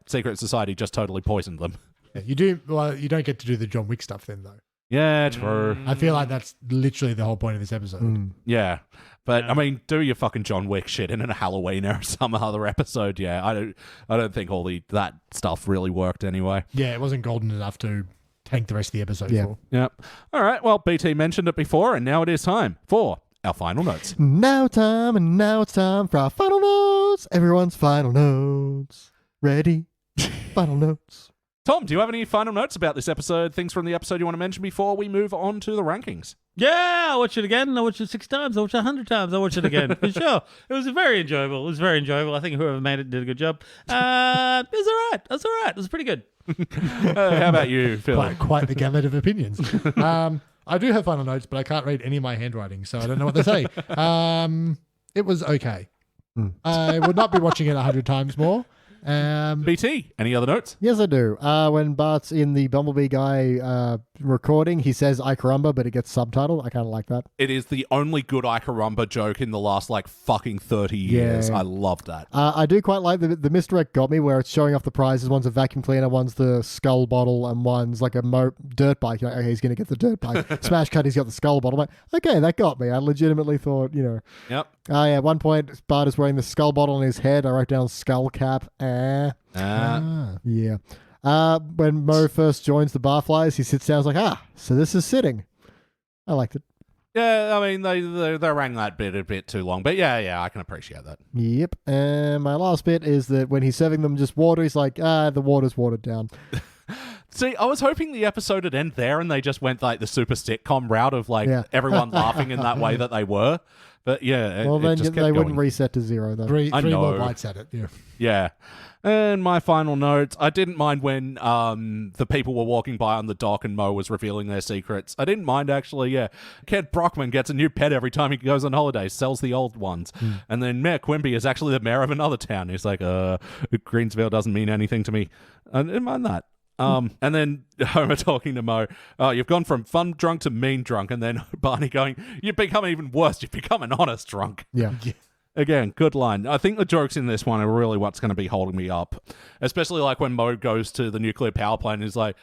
secret society just totally poisoned them. Yeah, you do. Well, you don't get to do the John Wick stuff then, though. Yeah, true. I feel like that's literally the whole point of this episode. Yeah, but I mean, do your fucking John Wick shit in a Halloween or some other episode. Yeah, I don't think all that stuff really worked anyway. Yeah, it wasn't golden enough to tank the rest of the episode Yeah. for. Yep. All right. Well, BT mentioned it before, and now it is time for our final notes. Now it's time for our final notes. Everyone's final notes. Ready? Final notes. Tom, do you have any final notes about this episode? Things from the episode you want to mention before we move on to the rankings? Yeah, I watched it again. I watched it 6 times. I watched it 100 times. I watched it again. For sure. It was very enjoyable. It was very enjoyable. I think whoever made it did a good job. It was all right. It was all right. It was pretty good. How about you, Phil? Quite the gamut of opinions. I do have final notes, but I can't read any of my handwriting, so I don't know what they say. It was okay. I would not be watching it 100 times more. BT, any other notes? Yes, I do. When Bart's in the Bumblebee guy recording, he says "I caramba," but it gets subtitled. I kind of like that. It is the only good Icarumba joke in the last like fucking 30 years. Yeah. I love that. I do quite like the misdirect got me where it's showing off the prizes. One's a vacuum cleaner, one's the skull bottle, and one's like a dirt bike. You're like, okay, he's going to get the dirt bike. Smash cut, he's got the skull bottle. I'm like, okay, that got me. I legitimately thought, you know. Yep. Yeah, at one point, Bart is wearing the skull bottle on his head. I wrote down skull cap. Yeah. When Mo first joins the Barflies, he sits down. He's like, so this is sitting. I liked it. Yeah, I mean, they rang that bit a bit too long. But yeah, I can appreciate that. Yep. And my last bit is that when he's serving them just water, he's like, the water's watered down. See, I was hoping the episode would end there and they just went like the super sitcom route of like everyone laughing in that way that they were. But yeah, Well, it then just they kept wouldn't going. reset to 0, though. Three I more know. bites at it. Yeah. Yeah. And my final notes, I didn't mind when the people were walking by on the dock and Mo was revealing their secrets. I didn't mind, actually, yeah. Kent Brockman gets a new pet every time he goes on holiday, sells the old ones. And then Mayor Quimby is actually the mayor of another town. He's like, Greensville doesn't mean anything to me. I didn't mind that. And then Homer talking to Mo, you've gone from fun drunk to mean drunk. And then Barney going, you've become even worse. You've become an honest drunk. Yeah. Again, good line. I think the jokes in this one are really what's going to be holding me up. Especially like when Mo goes to the nuclear power plant and is like,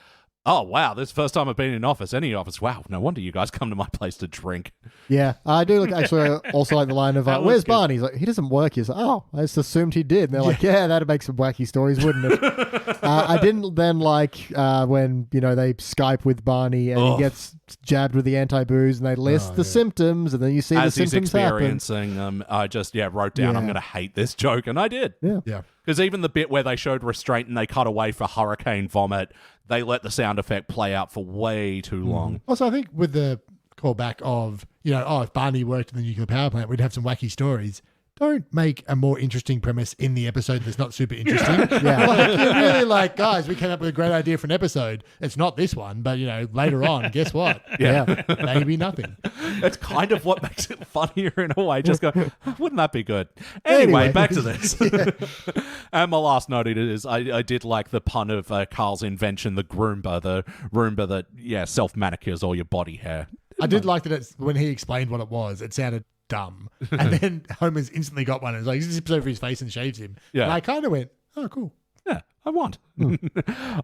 oh, wow, this is the first time I've been in office, any office. Wow, no wonder you guys come to my place to drink. Yeah. I do actually also like the line of, That was where's good. Barney? He's like, he doesn't work. He's like, I just assumed he did. And they're like, yeah, that'd make some wacky stories, wouldn't it? I didn't then like when, you know, they Skype with Barney and he gets jabbed with the anti-booze and they list the symptoms and then you see As the he's symptoms happen. experiencing them, I just, wrote down, I'm going to hate this joke. And I did. Yeah. Yeah. Because even the bit where they showed restraint and they cut away for hurricane vomit, they let the sound effect play out for way too long. Also, I think with the callback of, if Barney worked in the nuclear power plant, we'd have some wacky stories. don't make a more interesting premise in the episode that's not super interesting. Yeah. Like, you're really like, guys, we came up with a great idea for an episode. It's not this one, but later on, guess what? Yeah. Maybe nothing. It's kind of what makes it funnier in a way. Just go, wouldn't that be good? Anyway, back to this. And my last note is I did like the pun of Carl's invention, the Groomba that, self-manicures all your body hair. I did like that when he explained what it was, it sounded dumb. And then Homer's instantly got one and it's like, he zips over his face and shaves him. Yeah. And I kind of went, oh, cool. Yeah, I want.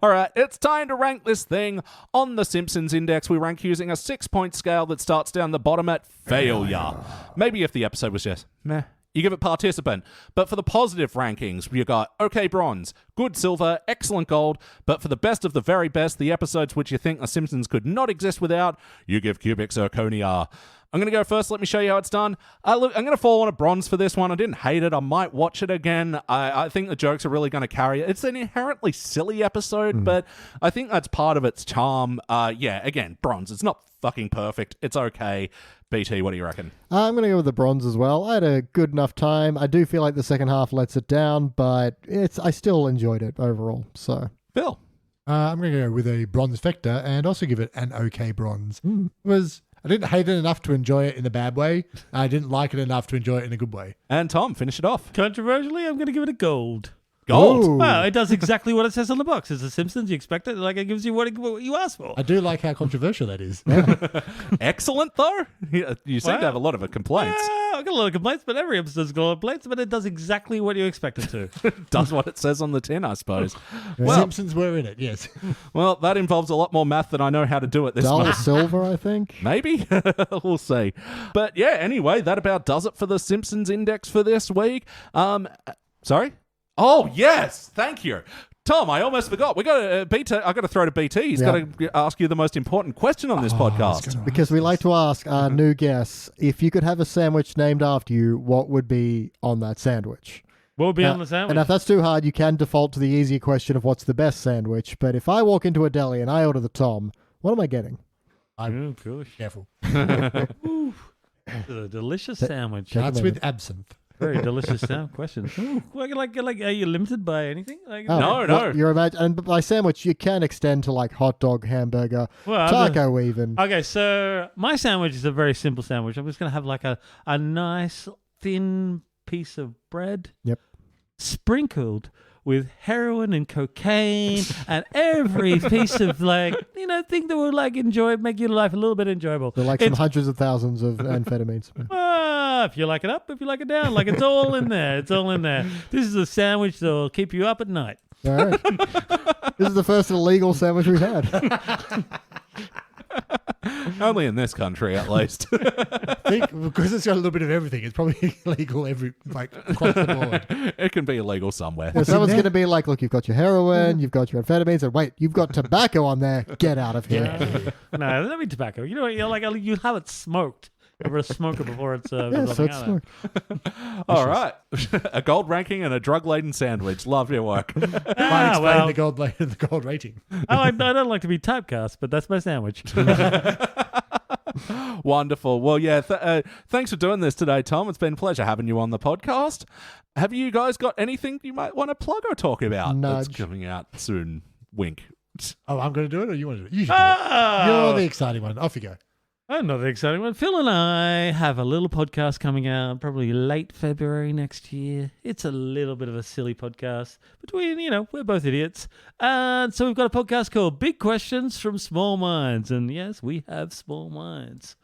All right, it's time to rank this thing. On the Simpsons Index, we rank using a 6-point scale that starts down the bottom at failure. Maybe if the episode was just meh, you give it participant. But for the positive rankings, you got okay bronze, good silver, excellent gold. But for the best of the very best, the episodes which you think the Simpsons could not exist without, you give cubic zirconia. I'm going to go first. Let me show you how it's done. Look, I'm going to fall on a bronze for this one. I didn't hate it. I might watch it again. I think the jokes are really going to carry it. It's an inherently silly episode, but I think that's part of its charm. Again, bronze. It's not fucking perfect. It's okay. BT, what do you reckon? I'm going to go with the bronze as well. I had a good enough time. I do feel like the second half lets it down, but I still enjoyed it overall. So, Bill? I'm going to go with a bronze Vector and also give it an okay bronze. I didn't hate it enough to enjoy it in a bad way. I didn't like it enough to enjoy it in a good way. And Tom, finish it off. Controversially, I'm going to give it a gold. Gold? Ooh. Well, it does exactly what it says on the box. It's The Simpsons. You expect it. Like, it gives you what you asked for. I do like how controversial that is. Excellent, though? You seem to have a lot of complaints. I've got a lot of complaints, but every episode's got a lot of complaints, but it does exactly what you expect it to. Does what it says on the tin, I suppose. Simpsons were in it, yes. Well, that involves a lot more math than I know how to do at this dull moment. silver, I think. Maybe. We'll see. But yeah, anyway, that about does it for the Simpsons Index for this week. Sorry? Oh, yes. Thank you. Tom, I almost forgot. We got BT. I got to throw to BT. He's got to ask you the most important question on this podcast. Because we like to ask our new guests, if you could have a sandwich named after you, what would be on that sandwich? What would be on the sandwich? And if that's too hard, you can default to the easier question of what's the best sandwich. But if I walk into a deli and I order the Tom, what am I getting? I'm careful. Ooh, it's a delicious sandwich. Starts with absinthe. Very delicious question. Ooh, like, are you limited by anything? Like, No. Well, and by sandwich, you can extend to like hot dog, hamburger, taco even. Okay, so my sandwich is a very simple sandwich. I'm just going to have like a nice thin piece of bread. Yep. Sprinkled with heroin and cocaine and every piece of thing that would make your life a little bit enjoyable. They're like some hundreds of thousands of amphetamines. If you like it up, if you like it down, like it's all in there. It's all in there. This is a sandwich that will keep you up at night. All right. This is the first illegal sandwich we've had. Only in this country, at least. I think because it's got a little bit of everything, it's probably illegal across the board. It can be illegal somewhere. Yeah, someone's going to be like, look, you've got your heroin, you've got your amphetamines, and wait, you've got tobacco on there. Get out of here. No, that'd be tobacco. You know what? You have it smoked. Over a smoker before it's so it's smoked. All right. A gold ranking and a drug-laden sandwich. Love your work. Might explain the gold rating. I don't like to be typecast, but that's my sandwich. Wonderful. Well, yeah, thanks for doing this today, Tom. It's been a pleasure having you on the podcast. Have you guys got anything you might want to plug or talk about Nudge. that's coming out soon? Wink. Oh, I'm going to do it, or you want to do it? You should do it. You're the exciting one. Off you go. I'm not the exciting one. Phil and I have a little podcast coming out probably late February next year. It's a little bit of a silly podcast between, we're both idiots. And so we've got a podcast called Big Questions from Small Minds. And yes, we have small minds.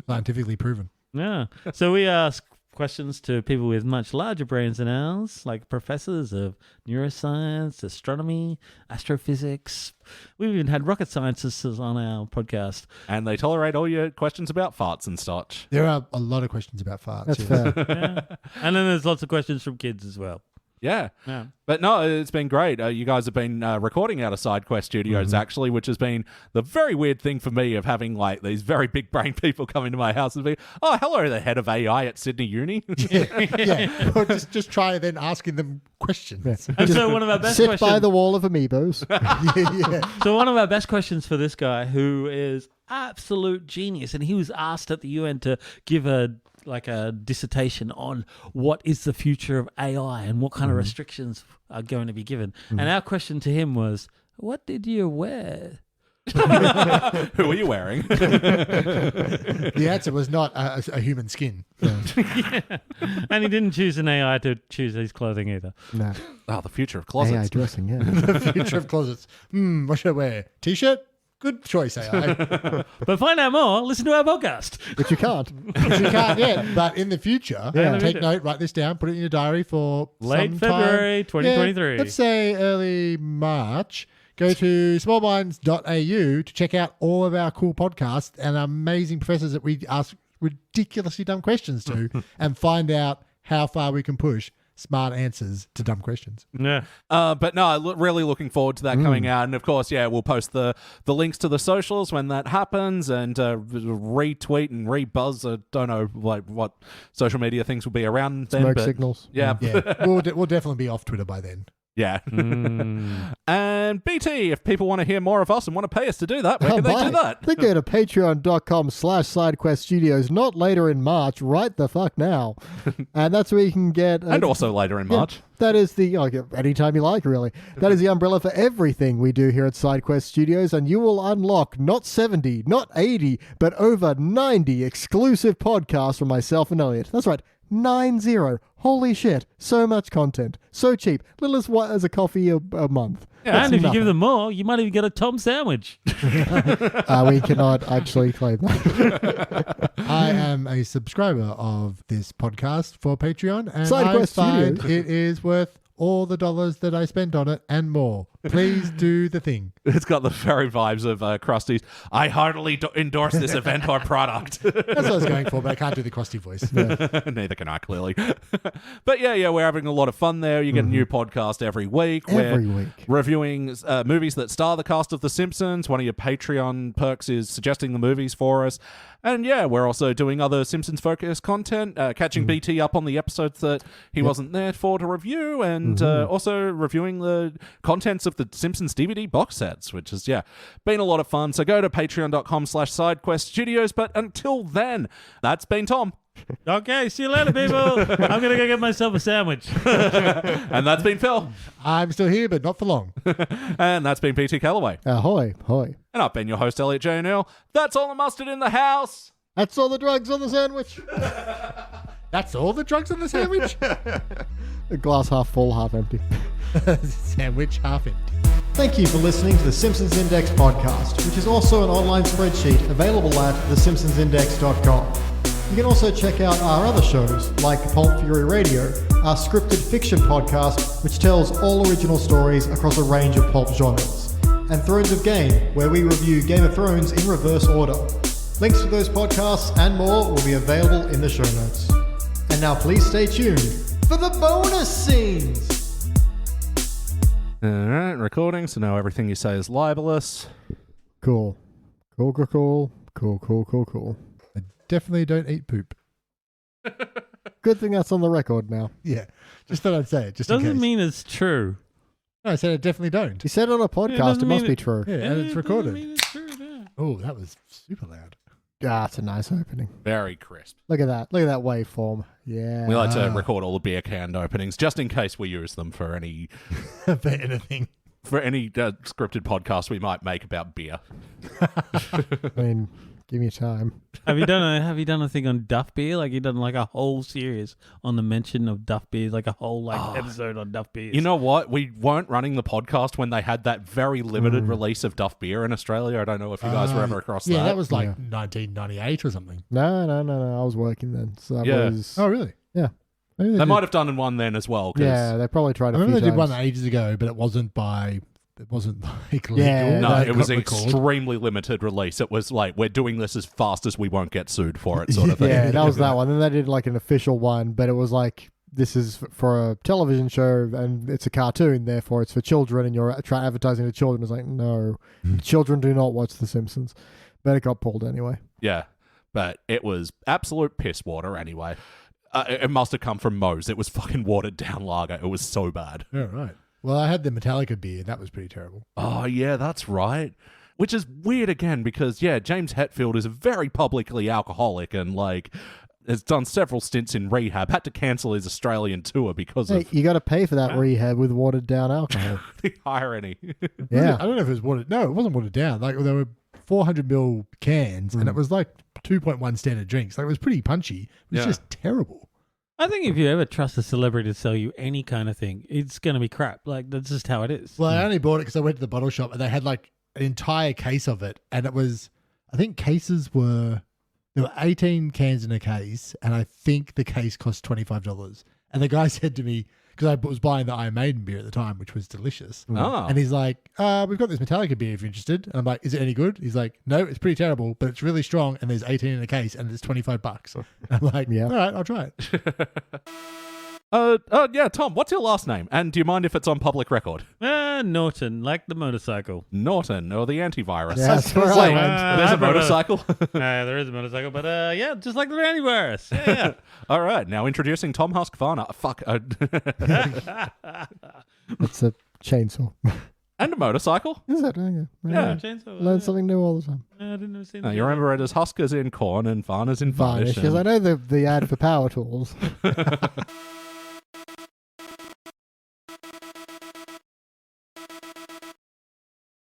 Scientifically proven. Yeah. So we ask questions to people with much larger brains than ours, like professors of neuroscience, astronomy, astrophysics. We've even had rocket scientists on our podcast. And they tolerate all your questions about farts and such. There are a lot of questions about farts. That's fair. Yeah. And then there's lots of questions from kids as well. Yeah. But no, it's been great. You guys have been recording out of SideQuest Studios, actually, which has been the very weird thing for me of having like these very big brain people come into my house and be, oh, hello, the head of AI at Sydney Uni. Yeah. Or just try then asking them questions. Yeah. And so one of our best by the wall of amoebos. Yeah. So one of our best questions for this guy, who is absolute genius, and he was asked at the UN to give a dissertation on what is the future of AI and what kind of restrictions are going to be given. And our question to him was, what did you wear? Who are you wearing? The answer was not a human skin. Yeah. And he didn't choose an AI to choose his clothing either. No. Oh, the future of closets. AI dressing, yeah. The future of closets. What should I wear? T-shirt? Good choice, AI. But find out more, listen to our podcast. But you can't. Which you can't yet, but in the future, Yeah. take note, write this down, put it in your diary for Late sometime- February 2023. Yeah, let's say early March. Go to smallminds.au to check out all of our cool podcasts and amazing professors that we ask ridiculously dumb questions to and find out how far we can push smart answers to dumb questions. Yeah. But no, really looking forward to that coming out. And of course, yeah, we'll post the links to the socials when that happens and retweet and rebuzz. I don't know what social media things will be around then. Smoke but signals. Yeah. Yeah, we'll definitely be off Twitter by then. Yeah. And BT, if people want to hear more of us and want to pay us to do that, where can they do that? They go to patreon.com/sidequeststudios, not later in March, right the fuck now. And that's where you can get... And also later in March. That is the... anytime you like, really. That is the umbrella for everything we do here at SideQuest Studios, and you will unlock not 70, not 80, but over 90 exclusive podcasts from myself and Elliot. That's right, 90. Holy shit. So much content. So cheap. Little as a coffee a month. Yeah, and if you nothing. give them more, you might even get a Tom sandwich. We cannot actually claim that. I am a subscriber of this podcast for Patreon, and SideQuest I find Studios. it is worth all the dollars that I spent on it and more. Please do the thing. It's got the very vibes of Krusty's, I heartily endorse this event or product. That's what I was going for, but I can't do the Krusty voice. Neither can I, clearly. But yeah, we're having a lot of fun there. You get a new podcast every week. Every We're week. reviewing movies that star the cast of The Simpsons. One of your Patreon perks is suggesting the movies for us. And yeah, we're also doing other Simpsons-focused content, catching BT up on the episodes that he wasn't there for to review, and also reviewing the contents of the Simpsons DVD box sets, which has, been a lot of fun. So go to patreon.com/sidequeststudios. But until then, that's been Tom. Okay, see you later, people. I'm going to go get myself a sandwich. And that's been Phil. I'm still here, but not for long. And that's been BT Calloway. Ahoy, hoy. And I've been your host, Elliot Jay O'Neill. That's all the mustard in the house. That's all the drugs on the sandwich. That's all the drugs on the sandwich? The glass half full, half empty. Sandwich half empty. Thank you for listening to the Simpsons Index podcast, which is also an online spreadsheet available at thesimpsonsindex.com. You can also check out our other shows, like Pulp Fury Radio, our scripted fiction podcast, which tells all original stories across a range of pulp genres, and Thrones of Game, where we review Game of Thrones in reverse order. Links to those podcasts and more will be available in the show notes. And now please stay tuned for the bonus scenes! All right, recording, so now everything you say is libelous. Cool. Cool. I definitely don't eat poop. Good thing that's on the record now. Yeah, just thought I'd say it, just in Doesn't case. mean it's true. No, I said I definitely don't. You said it on a podcast, it must be true. Yeah, and it's recorded. Doesn't mean it's true, yeah. Oh, that was super loud. Ah, it's a nice opening. Very crisp. Look at that. Look at that waveform. Yeah. We like to record all the beer can openings just in case we use them for any For anything. scripted podcast we might make about beer. I mean, give me time. Have you done a thing on Duff beer? Like you done like a whole series on the mention of Duff beer, like a whole episode on Duff beers. You know what? We weren't running the podcast when they had that very limited release of Duff beer in Australia. I don't know if you guys were ever across that. Yeah, that was like 1998 or something. No. I was working then. So that Yeah. was... Oh, really? Yeah. Maybe They did. might have done one then as well. 'cause- Yeah, they probably tried I a few remember they did times. one ages ago, but it wasn't like legal. Yeah, No, That it was got an recalled. extremely limited release. It was like, we're doing this as fast as we won't get sued for it, sort of thing. Yeah, that was that one. Then they did like an official one, but it was like, this is for a television show and it's a cartoon, therefore it's for children and you're advertising to children. It's like, no, children do not watch The Simpsons. But it got pulled anyway. Yeah, but it was absolute piss water anyway. It must have come from Moe's. It was fucking watered down lager. It was so bad. Yeah, right. Well, I had the Metallica beer. That was pretty terrible. Oh, yeah, that's right. Which is weird again because, James Hetfield is a very publicly alcoholic and, like, has done several stints in rehab, had to cancel his Australian tour because of you got to pay for that rehab with watered down alcohol. the irony. Yeah. I don't know if it was watered. No, it wasn't watered down. Like there were 400ml cans, and it was like 2.1 standard drinks. Like it was pretty punchy. It was just terrible. I think if you ever trust a celebrity to sell you any kind of thing, it's going to be crap. Like, that's just how it is. Well, I only bought it because I went to the bottle shop and they had like an entire case of it. And it was, I think there were 18 cans in a case. And I think the case cost $25. And the guy said to me, because I was buying the Iron Maiden beer at the time, which was delicious. Oh. And he's like, we've got this Metallica beer if you're interested. And I'm like, is it any good? He's like, no, it's pretty terrible, but it's really strong. And there's 18 in a case and it's $25. I'm like, all right, I'll try it. Tom, what's your last name? And do you mind if it's on public record? Norton, like the motorcycle. Norton, or the antivirus. Yeah, that's where I Wait, went. there's a motorcycle? There is a motorcycle, but just like the antivirus. Yeah. All right, now introducing Tom Husqvarna. Fuck. It's a chainsaw. And a motorcycle. Is it? Oh, Yeah. Chainsaw. Learn something new all the time. I didn't know see You remember it as Huskers in corn and Varnas in Varnish, varnish. because I know the ad for power tools.